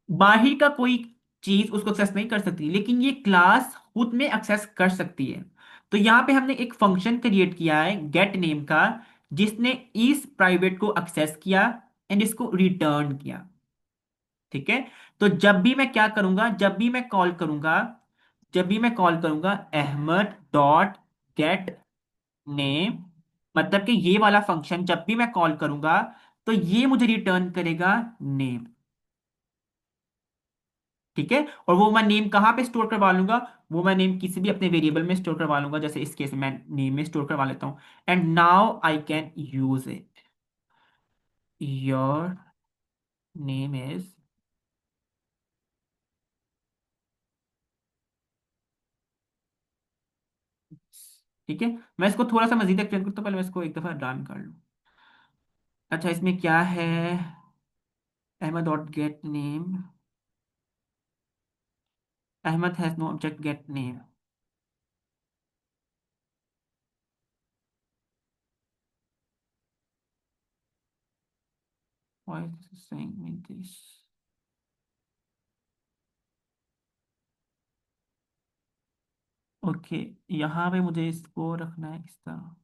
बाहर का कोई चीज उसको एक्सेस नहीं कर सकती, लेकिन ये क्लास खुद में एक्सेस कर सकती है। तो यहाँ पे हमने एक फंक्शन क्रिएट किया है गेट नेम का, जिसने इस प्राइवेट को एक्सेस किया एंड इसको रिटर्न किया, ठीक है। तो जब भी मैं क्या करूंगा, जब भी मैं कॉल करूंगा अहमद डॉट गेट नेम, मतलब कि ये वाला फंक्शन जब भी मैं कॉल करूंगा तो ये मुझे रिटर्न करेगा नेम, ठीक है। और वो मैं नेम कहाँ पे स्टोर करवा लूंगा, वो मैं नेम किसी भी अपने वेरिएबल में स्टोर करवा लूंगा, जैसे इस केस में मैं नेम में स्टोर करवा लेता हूँ। And now I can use it, your name is, ठीक है। मैं इसको थोड़ा सा मजीद एक्सप्लेन करता हूँ, पहले मैं इसको एक दफा रन कर लूँ। अच्छा इसमें क्या है, Ahmad dot get name, Ahmad has no object get name, why is saying me this. Okay, यहाँ पे मुझे इसको रखना है इस तरह,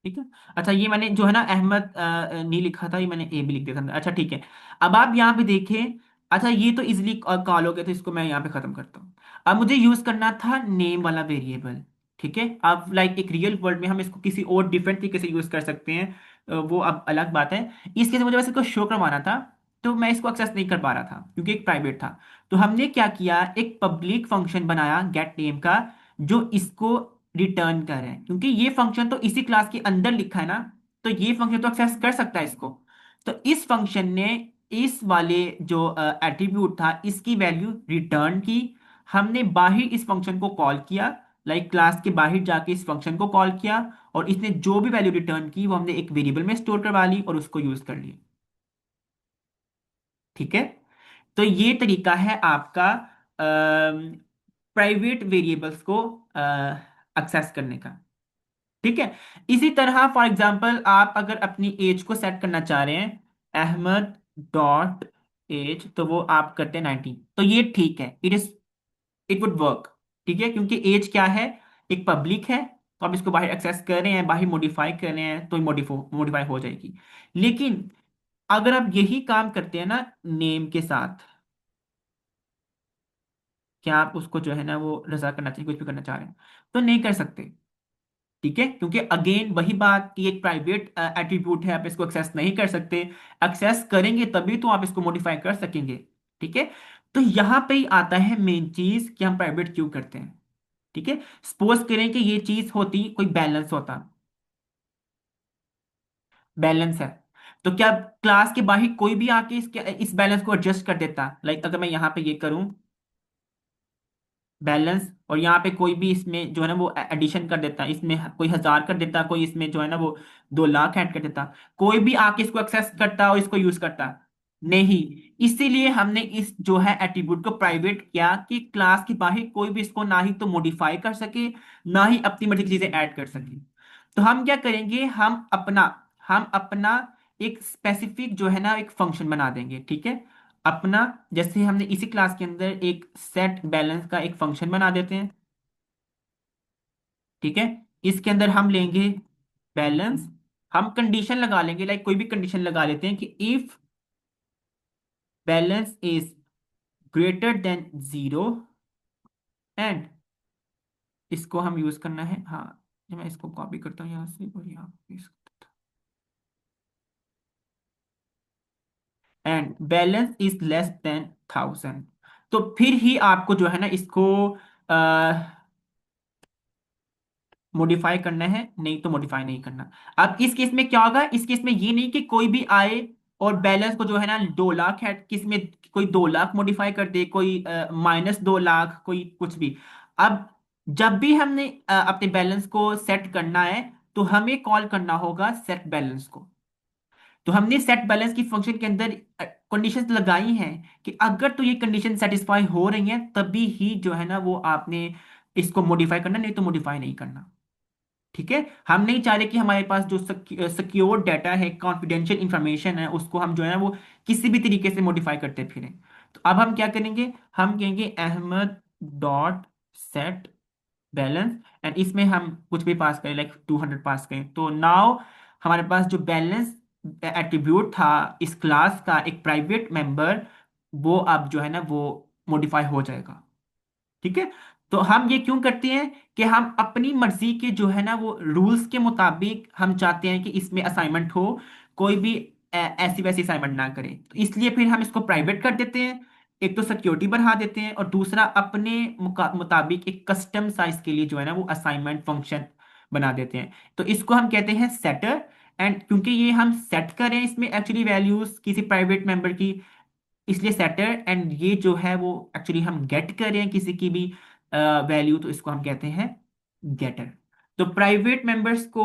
ठीक है। अच्छा ये मैंने जो है ना अहमद नहीं लिखा था, ये मैंने ए भी लिख दिया था, अच्छा ठीक है। अब आप यहाँ पे देखें, अच्छा ये तो इजिली कॉल हो गया, तो इसको मैं यहाँ पे खत्म करता हूँ। अब मुझे यूज करना था नेम वाला वेरिएबल, ठीक है। अब लाइक एक रियल वर्ल्ड में हम इसको किसी और डिफरेंट तरीके से यूज कर सकते हैं, वो अब अलग बात है। इसके लिए मुझे बस इसको शो करवाना था, तो मैं इसको एक्सेस नहीं कर पा रहा था क्योंकि एक प्राइवेट था। तो हमने क्या किया, एक पब्लिक फंक्शन बनाया गेट नेम का, जो इसको रिटर्न करें, क्योंकि ये फंक्शन तो इसी क्लास के अंदर लिखा है ना, तो ये फंक्शन तो एक्सेस कर सकता है इसको। तो इस फंक्शन ने इस वाले जो एट्रीब्यूट था इसकी वैल्यू रिटर्न की। हमने बाहर इस फंक्शन को कॉल किया, लाइक क्लास के बाहर जाके इस फंक्शन को कॉल किया, और इसने जो भी वैल्यू रिटर्न की वो हमने एक वेरिएबल में स्टोर करवा ली और उसको यूज कर लिया, ठीक है। तो ये तरीका है आपका प्राइवेट वेरिएबल्स को एक्सेस करने का, ठीक है। इसी तरह फॉर एग्जांपल आप अगर अपनी एज को सेट करना चाह रहे हैं, अहमद डॉट एज, तो वो आप करते हैं 19, तो ये ठीक है, इट वुड वर्क, ठीक है, क्योंकि एज क्या है, एक पब्लिक है, तो आप इसको बाहर एक्सेस कर रहे हैं, बाहर मॉडिफाई कर रहे हैं, तो मॉडिफाई हो जाएगी। लेकिन अगर आप यही काम करते हैं ना नेम के साथ, क्या आप उसको जो है ना वो रजा करना चाहिए, कुछ भी करना चाह रहे हैं, तो नहीं कर सकते। ठीक है, क्योंकि अगेन वही बात कि एक प्राइवेट एट्रीब्यूट है, आप इसको एक्सेस नहीं कर सकते। एक्सेस करेंगे तभी तो आप इसको मॉडिफाई कर सकेंगे। ठीक है, तो यहां पे ही आता है मेन चीज कि हम प्राइवेट क्यों करते हैं। ठीक है, सपोज करें कि ये चीज होती कोई बैलेंस होता, बैलेंस है, तो क्या क्लास के बाहर कोई भी आके इस बैलेंस को एडजस्ट कर देता? लाइक अगर मैं यहाँ पे ये करूं बैलेंस, और यहाँ पे कोई भी इसमें जो है ना वो एडिशन कर देता, इसमें कोई 1000 कर देता, कोई इसमें जो है ना वो 2 लाख ऐड कर देता, कोई भी आके इसको एक्सेस करता और इसको यूज करता? नहीं। इसीलिए हमने इस जो है एट्रीब्यूट को प्राइवेट किया कि क्लास के बाहर कोई भी इसको ना ही तो मॉडिफाई कर सके, ना ही अपनी मर्जी की चीजें ऐड कर सके। तो हम क्या करेंगे, हम अपना एक स्पेसिफिक जो है ना एक फंक्शन बना देंगे। ठीक है, अपना, जैसे हमने इसी क्लास के अंदर एक सेट बैलेंस का एक फंक्शन बना देते हैं। ठीक है, इसके अंदर हम लेंगे बैलेंस, हम कंडीशन लगा लेंगे, लाइक कोई भी कंडीशन लगा लेते हैं कि if balance is greater than 0, and इसको हम यूज करना है। हाँ, जब मैं इसको कॉपी करता हूँ यहाँ से और यहाँ and balance is less than 1000, तो फिर ही आपको जो है ना इसको मॉडिफाई करना है, नहीं तो मॉडिफाई नहीं करना। अब इस केस में क्या होगा, इस केस में ये नहीं कि कोई भी आए और बैलेंस को जो है ना 2 लाख है, किस में कोई 2 लाख मॉडिफाई कर दे, कोई -2 लाख, कोई कुछ भी। अब जब भी हमने अपने बैलेंस को सेट करना है, तो हमें कॉल करना होगा सेट बैलेंस को। तो हमने सेट बैलेंस की फंक्शन के अंदर कंडीशंस लगाई हैं कि अगर तो ये कंडीशन सेटिस्फाई हो रही हैं तभी ही जो है ना वो आपने इसको मॉडिफाई करना, नहीं तो मॉडिफाई नहीं करना। ठीक है, हम नहीं चाह रहे कि हमारे पास जो सिक्योर डाटा है, कॉन्फिडेंशियल इंफॉर्मेशन है, उसको हम जो है ना वो किसी भी तरीके से मॉडिफाई करते फिरें। तो अब हम क्या करेंगे, हम कहेंगे Ahmad dot set balance, and इसमें हम कुछ भी पास करें, लाइक 200 पास करें, तो नाउ हमारे पास जो बैलेंस एट्रीब्यूट था इस क्लास का एक प्राइवेट मेंबर, वो अब जो है ना वो मॉडिफाई हो जाएगा। ठीक है, तो हम ये क्यों करते हैं कि हम अपनी मर्जी के जो है ना वो रूल्स के मुताबिक हम चाहते हैं कि इसमें असाइनमेंट हो, कोई भी ऐसी वैसी असाइनमेंट ना करे, तो इसलिए फिर हम इसको प्राइवेट कर देते हैं। एक तो सिक्योरिटी बढ़ा देते हैं, और दूसरा अपने मुताबिक एक कस्टम साइज के लिए जो है ना वो असाइनमेंट फंक्शन बना देते हैं। तो इसको हम कहते हैं सेटर। एंड क्योंकि ये हम सेट करें इसमें एक्चुअली वैल्यूज किसी प्राइवेट मेंबर की, इसलिए सेटर, एंड ये जो है वो एक्चुअली हम गेट कर रहे हैं किसी की भी वैल्यू, तो इसको हम कहते हैं गेटर। तो प्राइवेट मेंबर्स को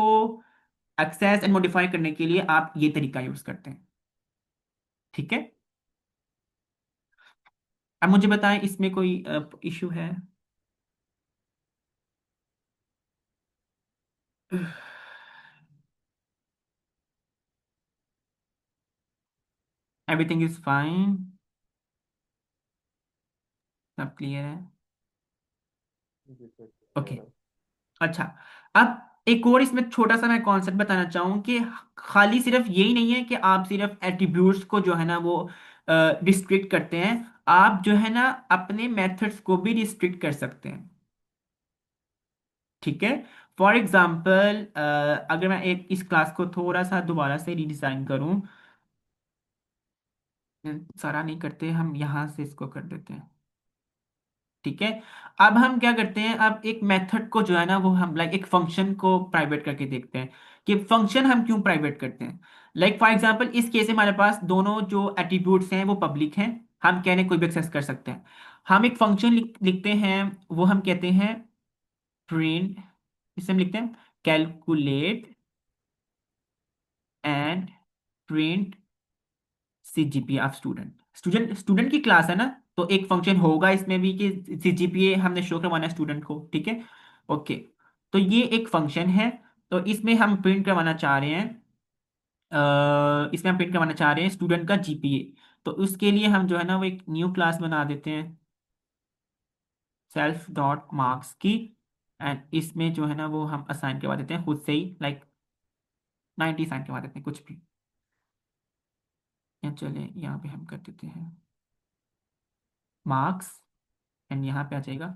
एक्सेस एंड मॉडिफाई करने के लिए आप ये तरीका यूज करते हैं। ठीक है, अब मुझे बताएं इसमें कोई इशू है? एवरीथिंग इज फाइन, सब क्लियर है? जी सर, ओके, क्लियर है। अच्छा। अब एक और इसमें छोटा सा मैं कॉन्सेप्ट बताना चाहूँ कि खाली सिर्फ यही नहीं है कि आप सिर्फ एट्रीब्यूट्स को जो है ना वो रिस्ट्रिक्ट करते हैं, आप जो है ना अपने मेथड्स को भी रिस्ट्रिक्ट कर सकते हैं। ठीक है, फॉर एग्जाम्पल अगर मैं एक इस क्लास को थोड़ा सा दोबारा से रीडिजाइन करूं, सारा नहीं करते, हम यहां से इसको कर देते हैं। ठीक है, अब हम क्या करते हैं, अब एक मेथड को जो है ना वो हम लाइक एक फंक्शन को प्राइवेट करके देखते हैं कि फंक्शन हम क्यों प्राइवेट करते हैं। लाइक फॉर एग्जांपल इस केस में हमारे पास दोनों जो एट्रीब्यूट्स हैं वो पब्लिक हैं, हम कहने कोई भी एक्सेस कर सकते हैं। हम एक फंक्शन लिखते हैं, वो हम कहते हैं प्रिंट, इसे हम लिखते हैं calculate and print CGPA of student. Student student की क्लास है ना, तो एक फंक्शन होगा इसमें भी कि सीजीपीए हमने शो करवाना है स्टूडेंट को। ठीक है, ओके, तो ये एक फंक्शन है। तो इसमें हम प्रिंट करवाना चाह रहे हैं, इसमें हम प्रिंट करवाना चाह रहे हैं स्टूडेंट का जीपीए। तो उसके लिए हम जो है ना वो एक न्यू क्लास बना देते हैं, सेल्फ डॉट मार्क्स की, एंड इसमें जो है ना वो हम असाइन करवा देते हैं खुद से ही, लाइक 90 असाइन करवा देते हैं कुछ भी। या चले यहाँ पे हम कर देते हैं मार्क्स, एंड यहाँ पे आ जाएगा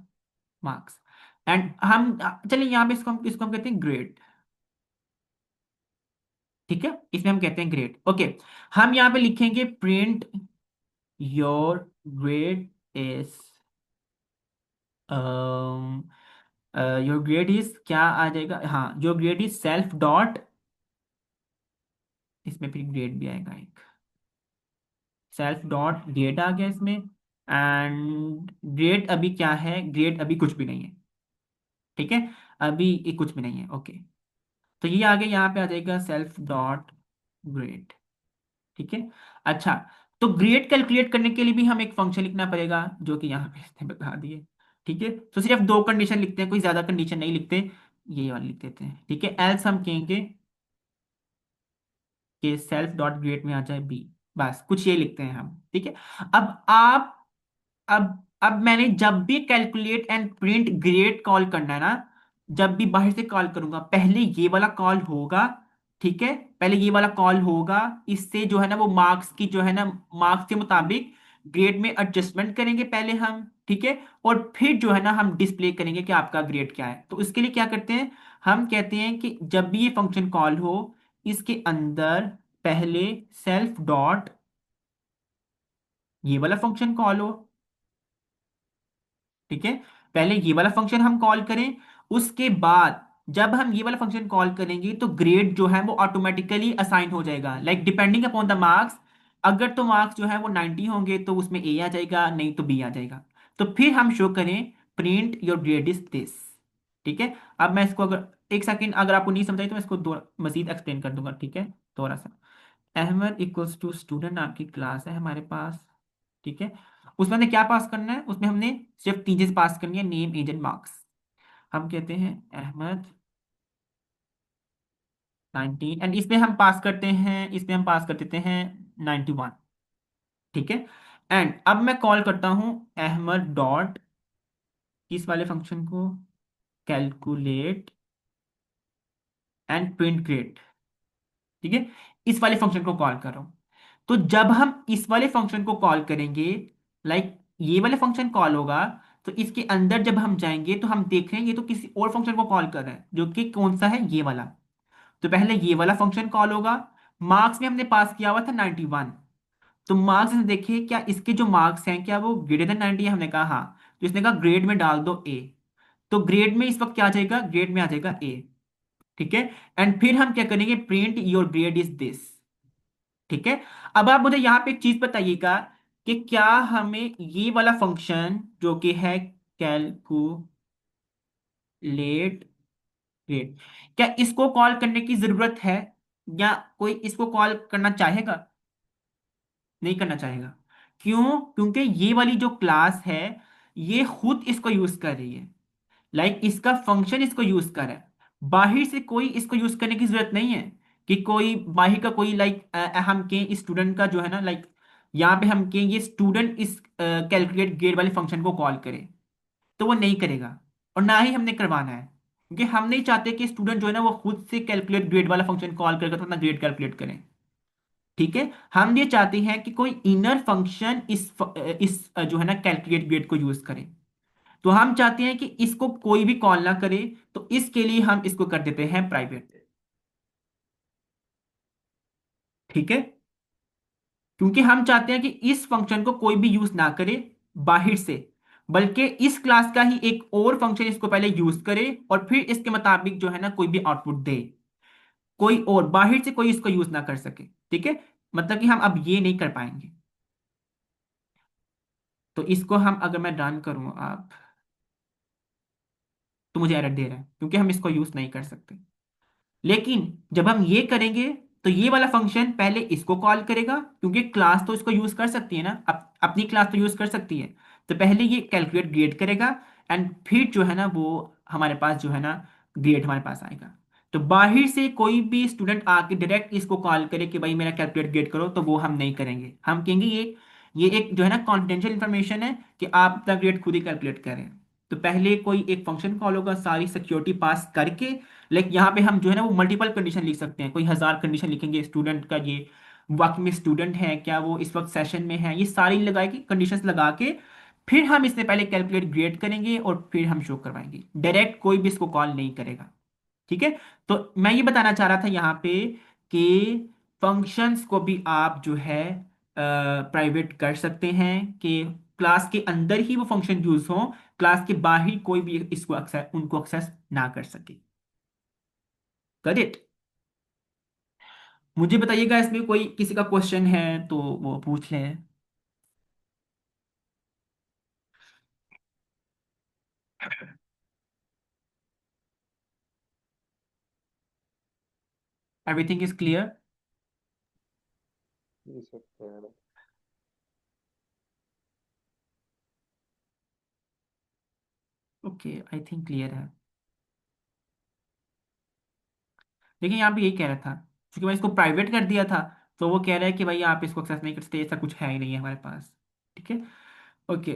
मार्क्स। एंड हम चलिए यहाँ पे इसको हम कहते हैं ग्रेड। ठीक है, इसमें हम कहते हैं ग्रेड। ओके, हम यहाँ पे लिखेंगे print your grade is, your grade is क्या आ जाएगा, हाँ your grade is self dot, इसमें फिर ग्रेड भी आएगा एक, सेल्फ डॉट ग्रेड आ गया इसमें। एंड ग्रेड अभी क्या है, ग्रेड अभी कुछ भी नहीं है। ठीक है, अभी ये कुछ भी नहीं है। ओके, तो ये आगे यहाँ पे आ जाएगा सेल्फ डॉट ग्रेड। ठीक है, अच्छा, तो ग्रेड कैलकुलेट करने के लिए भी हम एक फंक्शन लिखना पड़ेगा जो कि यहाँ पे इसने बता दिए। ठीक है, तो सिर्फ दो कंडीशन लिखते हैं, कोई ज्यादा कंडीशन नहीं लिखते, ये वाली लिख देते हैं। ठीक है, एल्स हम कहेंगे कि सेल्फ डॉट ग्रेड में आ जाए बी, बस कुछ ये लिखते हैं हम। ठीक है, अब आप, अब मैंने जब भी calculate and print grade call करना है ना, जब भी बाहर से कॉल करूंगा पहले ये वाला कॉल होगा। ठीक है, पहले ये वाला कॉल होगा, इससे जो है ना वो मार्क्स की जो है ना, मार्क्स के मुताबिक ग्रेड में एडजस्टमेंट करेंगे पहले हम। ठीक है, और फिर जो है ना हम डिस्प्ले करेंगे कि आपका ग्रेड क्या है। तो इसके लिए क्या करते हैं, हम कहते हैं कि जब भी ये फंक्शन कॉल हो, इसके अंदर पहले सेल्फ डॉट ये वाला फंक्शन कॉल हो। ठीक है, पहले ये वाला फंक्शन हम कॉल करें, उसके बाद जब हम ये वाला फंक्शन कॉल करेंगे तो ग्रेड जो है वो ऑटोमेटिकली असाइन हो जाएगा, like depending upon the marks. अगर तो मार्क्स जो है वो 90 होंगे तो उसमें ए आ जाएगा, नहीं तो बी आ जाएगा। तो फिर हम शो करें print your grade is this. ठीक है, अब मैं इसको अगर एक सेकंड अगर आपको नहीं समझाई तो मैं इसको दो मजीद एक्सप्लेन कर दूंगा। ठीक है, थोड़ा सा, अहमद इक्वल्स टू स्टूडेंट नाम की क्लास है हमारे पास। ठीक है, उसमें हमने क्या पास करना है, उसमें हमने सिर्फ तीन चीज पास करनी है, नेम एज एंड मार्क्स। हम कहते हैं अहमद 19, एंड इसमें हम पास करते हैं, इसमें हम पास कर देते हैं 91। ठीक है, एंड अब मैं कॉल करता हूं अहमद डॉट किस वाले फंक्शन को, कैलकुलेट एंड प्रिंट ग्रेड। ठीक है, इस वाले फंक्शन को कॉल कर रहा हूं। तो जब हम इस वाले फंक्शन को कॉल करेंगे, लाइक ये वाले फंक्शन कॉल होगा, तो इसके अंदर जब हम जाएंगे तो हम देख रहे हैं ये तो किसी और फंक्शन को कॉल कर रहा है जो कि कौन सा है, ये वाला। तो पहले ये वाला फंक्शन कॉल होगा, मार्क्स में हमने पास किया हुआ था 91। तो मार्क्स में देखिए क्या इसके जो मार्क्स हैं क्या वो ग्रेटर देन 90 है, हमने कहा हाँ। तो इसने कहा ग्रेड में डाल दो ए। तो ग्रेड में इस वक्त क्या आ जाएगा, ग्रेड में आ जाएगा ए। ठीक है, एंड फिर हम क्या करेंगे, print your grade is this. ठीक है, अब आप मुझे यहाँ पे एक चीज बताइएगा कि क्या हमें ये वाला फंक्शन जो कि है कैलकुलेट ग्रेड, क्या इसको कॉल करने की जरूरत है, या कोई इसको कॉल करना चाहेगा, नहीं करना चाहेगा। क्यों, क्योंकि ये वाली जो क्लास है ये खुद इसको यूज कर रही है, लाइक इसका फंक्शन इसको यूज कर रहा है। बाहर से कोई इसको यूज करने की जरूरत नहीं है, कि कोई बाहर का कोई लाइक हम के स्टूडेंट का जो है ना, लाइक यहाँ पे हम के ये स्टूडेंट इस कैलकुलेट ग्रेड वाले फंक्शन को कॉल करे, तो वो नहीं करेगा। और ना ही हमने करवाना है, क्योंकि हम नहीं चाहते कि स्टूडेंट जो है ना वो खुद से कैलकुलेट ग्रेड वाला फंक्शन कॉल करके तो अपना ग्रेड कैलकुलेट करें। ठीक है, हम ये चाहते हैं कि कोई इनर फंक्शन इस जो है ना कैलकुलेट ग्रेड को यूज करे। तो हम चाहते हैं कि इसको कोई भी कॉल ना करे, तो इसके लिए हम इसको कर देते हैं प्राइवेट। ठीक है, क्योंकि हम चाहते हैं कि इस फंक्शन को कोई भी यूज ना करे बाहर से, बल्कि इस क्लास का ही एक और फंक्शन इसको पहले यूज करे और फिर इसके मुताबिक जो है ना कोई भी आउटपुट दे। कोई और बाहर से कोई इसको यूज ना कर सके। ठीक है, मतलब कि हम अब ये नहीं कर पाएंगे। तो इसको हम अगर मैं रन करूं आप, तो मुझे एरर दे रहा है क्योंकि हम इसको यूज नहीं कर सकते। लेकिन जब हम ये करेंगे तो ये वाला फंक्शन पहले इसको कॉल करेगा, क्योंकि क्लास तो इसको यूज कर सकती है ना, अपनी क्लास तो यूज कर सकती है। तो पहले ये कैलकुलेट ग्रेड करेगा, एंड फिर जो है ना वो हमारे पास जो है ना ग्रेड हमारे पास आएगा। तो बाहर से कोई भी स्टूडेंट आके डायरेक्ट इसको कॉल करे कि भाई मेरा कैलकुलेट ग्रेड करो, तो वो हम नहीं करेंगे। हम कहेंगे ये एक जो है ना कॉन्फिडेंशियल इंफॉर्मेशन है कि आप अपना ग्रेड खुद ही कैलकुलेट करें। तो पहले कोई एक फंक्शन कॉल होगा सारी सिक्योरिटी पास करके। लाइक यहाँ पे हम जो है ना वो मल्टीपल कंडीशन लिख सकते हैं, कोई 1000 कंडीशन लिखेंगे स्टूडेंट का, ये वाकई में स्टूडेंट है क्या, वो इस वक्त सेशन में है, ये सारी लगा के कंडीशंस लगा के फिर हम इससे पहले कैलकुलेट ग्रेड करेंगे और फिर हम शो करवाएंगे। डायरेक्ट कोई भी इसको कॉल नहीं करेगा। ठीक है। तो मैं ये बताना चाह रहा था यहाँ पे कि फंक्शंस को भी आप जो है प्राइवेट कर सकते हैं, कि क्लास के अंदर ही वो फंक्शन यूज हो, क्लास के बाहर कोई भी इसको एक्सेस उनको एक्सेस ना कर सके। Got it. मुझे बताइएगा इसमें कोई किसी का क्वेश्चन है तो वो पूछ लें। Everything is clear. जी सर क्लियर है। ओके, आई थिंक क्लियर है। लेकिन यहाँ पे यही कह रहा था, क्योंकि मैं इसको प्राइवेट कर दिया था, तो वो कह रहा है कि भाई आप इसको एक्सेस नहीं कर सकते, ऐसा कुछ है ही नहीं है हमारे पास। ठीक है। ओके।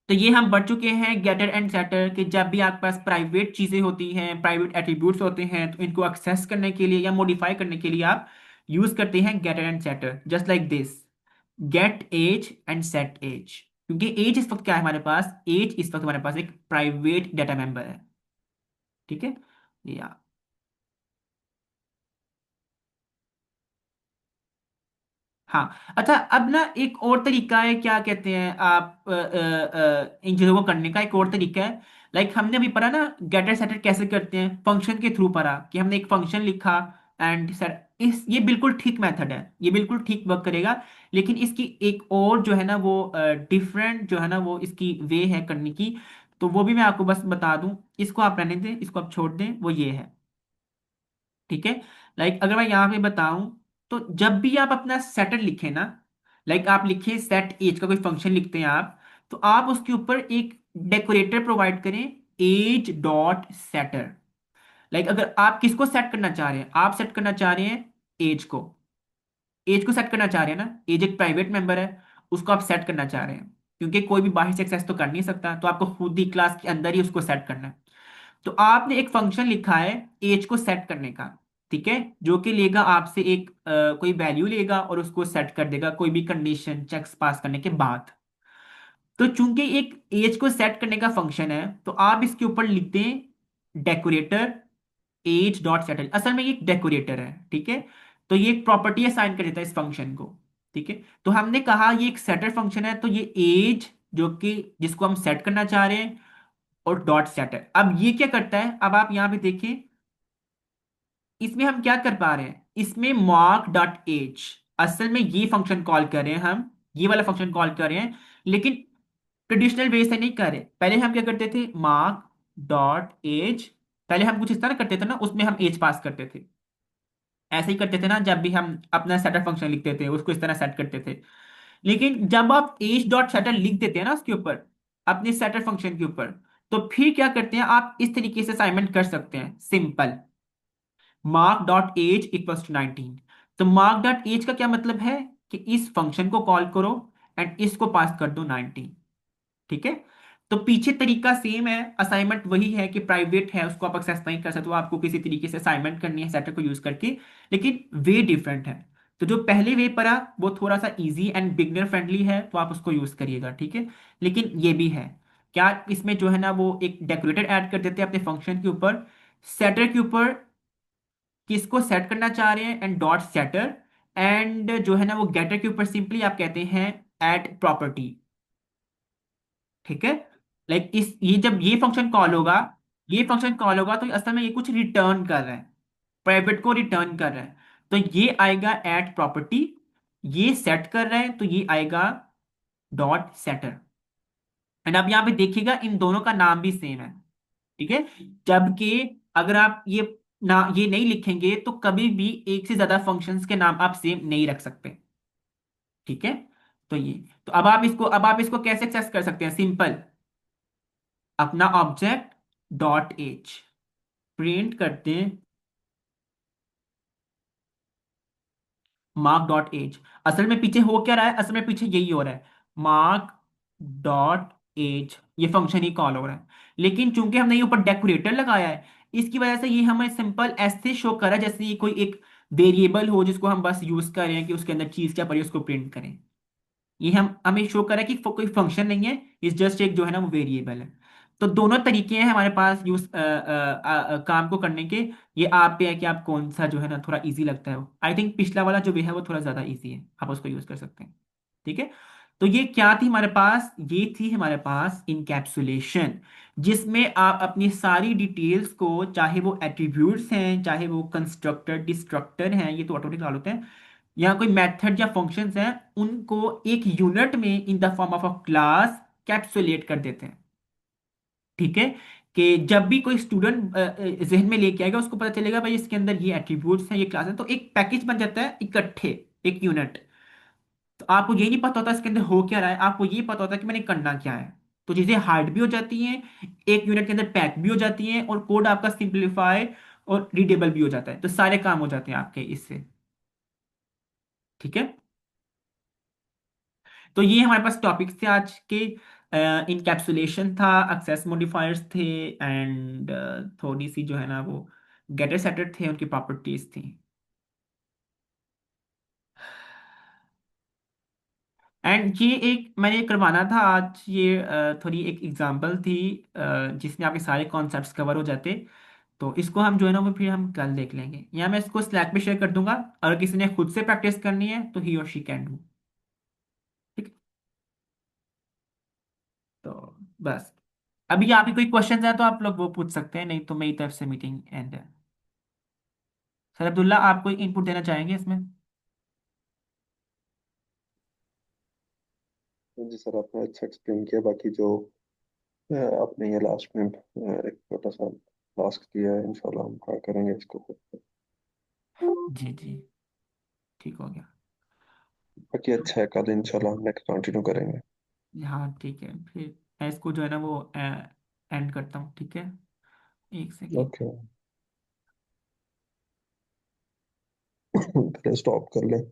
तो ये हम बढ़ चुके हैं गेटर एंड सेटर, कि जब भी आपके पास प्राइवेट चीजें होती हैं, प्राइवेट एट्रीब्यूट्स होते हैं, तो इनको एक्सेस करने के लिए या मॉडिफाई करने के लिए आप यूज करते हैं getter and setter, just like this, get age and set age. क्योंकि एज इस वक्त क्या है हमारे पास, एज इस वक्त हमारे पास एक प्राइवेट डाटा मेंबर है। ठीक है। या हाँ, अच्छा, अब ना एक और तरीका है, क्या कहते हैं आप, इन चीजों को करने का एक और तरीका है। लाइक हमने अभी पढ़ा ना गेटर सेटर कैसे करते हैं, फंक्शन के थ्रू पढ़ा कि हमने एक फंक्शन लिखा एंड सेट, इस ये बिल्कुल ठीक मेथड है, ये बिल्कुल ठीक वर्क करेगा। लेकिन इसकी एक और जो है ना वो डिफरेंट जो है ना वो इसकी वे है करने की। तो वो भी मैं आपको बस बता दूं, इसको आप रहने दें, इसको आप छोड़ दें, वो ये है। ठीक है। लाइक अगर मैं यहाँ पे बताऊं, तो जब भी आप अपना सेटर लिखें ना, लाइक आप लिखे सेट एज का कोई फंक्शन लिखते हैं आप, तो आप उसके ऊपर एक डेकोरेटर प्रोवाइड करें, एज डॉट सेटर। लाइक अगर आप किसको सेट करना चाह रहे हैं, आप सेट करना चाह रहे हैं एज को, एज को सेट करना चाह रहे हैं ना, एज एक प्राइवेट मेंबर है, उसको आप सेट करना चाह रहे हैं, क्योंकि कोई भी बाहर से एक्सेस तो कर नहीं सकता, तो आपको खुद ही क्लास के अंदर ही उसको सेट करना है। तो आपने एक फंक्शन लिखा है एज को सेट करने का। ठीक है। जो कि लेगा आपसे एक कोई वैल्यू लेगा और उसको सेट कर देगा कोई भी कंडीशन चेक्स पास करने के बाद। तो चूंकि एक एज को सेट करने का फंक्शन है, तो आप इसके ऊपर लिख दें डेकोरेटर एज डॉट सेटल। असल में ये एक डेकोरेटर है। ठीक है। तो ये एक प्रॉपर्टी असाइन कर देता है इस फंक्शन को। ठीक है। तो हमने कहा ये एक सेटर फंक्शन है, तो ये एज जो कि जिसको हम सेट करना चाह रहे हैं, और डॉट सेटर, अब ये क्या करता है, अब आप यहां पे देखें, इसमें हम क्या कर पा रहे हैं, इसमें मार्क डॉट एज, असल में ये फंक्शन कॉल कर रहे हैं हम, ये वाला फंक्शन कॉल कर रहे हैं, लेकिन ट्रेडिशनल वे से नहीं कर रहे। पहले हम क्या करते थे, मार्क डॉट एज, पहले हम कुछ इस तरह करते थे ना, उसमें हम एज पास करते थे, ऐसे ही करते थे ना, जब भी हम अपना सेटर फंक्शन लिखते थे उसको इस तरह सेट करते थे। लेकिन जब आप एज डॉट सेटर लिख देते हैं ना उसके ऊपर, अपने सेटर फंक्शन के ऊपर, तो फिर क्या करते हैं आप, इस तरीके से असाइनमेंट कर सकते हैं, simple, Mark dot age equals to 19। तो मार्क डॉट एज का क्या मतलब है, कि इस फंक्शन को कॉल करो एंड इसको पास कर दो 19। ठीक है। तो पीछे तरीका सेम है, असाइनमेंट वही है, कि प्राइवेट है उसको आप एक्सेस नहीं कर सकते, तो आपको किसी तरीके से असाइनमेंट करनी है सेटर को यूज करके, लेकिन वे डिफरेंट है। तो जो पहले वे पढ़ा वो थोड़ा सा इजी एंड बिगनर फ्रेंडली है, तो आप उसको यूज करिएगा। ठीक है। लेकिन ये भी है, क्या इसमें जो है ना वो एक डेकोरेटर ऐड कर देते हैं अपने फंक्शन के ऊपर, सेटर के ऊपर, किसको सेट करना चाह रहे हैं एंड डॉट सेटर, एंड जो है ना वो गेटर के ऊपर सिंपली आप कहते हैं एट प्रॉपर्टी। ठीक है। लाइक इस ये जब ये फंक्शन कॉल होगा, ये फंक्शन कॉल होगा, तो असल में ये कुछ रिटर्न कर रहा है, प्राइवेट को रिटर्न कर रहा है। तो ये आएगा एट प्रॉपर्टी, ये सेट कर रहा है तो ये आएगा डॉट सेटर। एंड अब यहाँ पे देखिएगा इन दोनों का नाम भी सेम है। ठीक है। जबकि अगर आप ये नहीं लिखेंगे, तो कभी भी एक से ज्यादा फंक्शंस के नाम आप सेम नहीं रख सकते। ठीक है। तो ये, तो अब आप इसको कैसे एक्सेस कर सकते हैं, सिंपल, अपना ऑब्जेक्ट डॉट एज प्रिंट करते हैं, मार्क डॉट एज। असल में पीछे हो क्या रहा है, असल में पीछे यही हो रहा है, मार्क डॉट एज। ये फंक्शन ही कॉल हो रहा है। लेकिन चूंकि हमने ये ऊपर डेकोरेटर लगाया है, इसकी वजह से ये हमें सिंपल ऐसे शो कर रहा है जैसे ये कोई एक वेरिएबल हो जिसको हम बस यूज कर रहे हैं कि उसके अंदर चीज क्या पड़ी है उसको प्रिंट करें। ये हम हमें शो कर रहा है कि कोई फंक्शन नहीं है, इस जस्ट एक जो है ना वो वेरिएबल है। तो दोनों तरीके हैं हमारे पास यूज काम को करने के। ये आप पे है कि आप कौन सा जो है ना थोड़ा इजी लगता है। आई थिंक पिछला वाला जो भी है वो थोड़ा ज्यादा इजी है, आप उसको यूज कर सकते हैं। ठीक है। तो ये क्या थी हमारे पास, ये थी हमारे पास इनकैप्सुलेशन, जिसमें आप अपनी सारी डिटेल्स को, चाहे वो एट्रीब्यूट्स हैं, चाहे वो कंस्ट्रक्टर डिस्ट्रक्टर हैं, ये तो ऑटोमेटिक डाल होते हैं, या कोई मेथड या फंक्शंस हैं, उनको एक यूनिट में in the form of a class capsulate कर देते हैं। ठीक है। कि जब भी कोई स्टूडेंट जहन में लेके आएगा उसको पता चलेगा भाई इसके अंदर ये एट्रीब्यूट्स हैं, ये क्लास है, तो एक पैकेज बन जाता है इकट्ठे, एक यूनिट। तो आपको ये नहीं पता होता इसके अंदर हो क्या रहा है, आपको ये पता होता है कि मैंने करना क्या है। तो चीजें हार्ड भी हो जाती हैं, एक यूनिट के अंदर पैक भी हो जाती हैं, और कोड आपका सिंप्लीफाई और रीडेबल भी हो जाता है, तो सारे काम हो जाते हैं आपके इससे। ठीक है। तो ये हमारे पास टॉपिक्स थे आज के। इनकैप्सुलेशन था, एक्सेस मॉडिफायर्स थे, एंड थोड़ी सी जो है ना वो गेटर सेटर थे, उनकी प्रॉपर्टीज थी। एंड ये एक मैंने करवाना था आज, ये थोड़ी एक एग्जांपल थी जिसमें आपके सारे कॉन्सेप्ट्स कवर हो जाते। तो इसको हम जो है ना वो फिर हम कल देख लेंगे, या मैं इसको स्लैक पे शेयर कर दूंगा। अगर किसी ने खुद से प्रैक्टिस करनी है तो ही और शी कैन डू। ठीक है। तो बस, अभी आपके कोई क्वेश्चन है तो आप लोग वो पूछ सकते हैं, नहीं तो मेरी तरफ से मीटिंग एंड है। सर अब्दुल्ला, आप कोई इनपुट देना चाहेंगे इसमें? जी सर, आपने अच्छा एक्सप्लेन किया। बाकी जो आपने ये लास्ट में एक छोटा सा टास्क दिया है, इंशाल्लाह हम ट्राई करेंगे इसको। जी जी, ठीक हो गया। बाकी अच्छा है, कल इंशाल्लाह हम नेक्स्ट कंटिन्यू करेंगे। हाँ ठीक है, फिर मैं इसको जो है ना वो एंड करता हूँ। ठीक है, एक सेकेंड। ओके। पहले स्टॉप कर ले।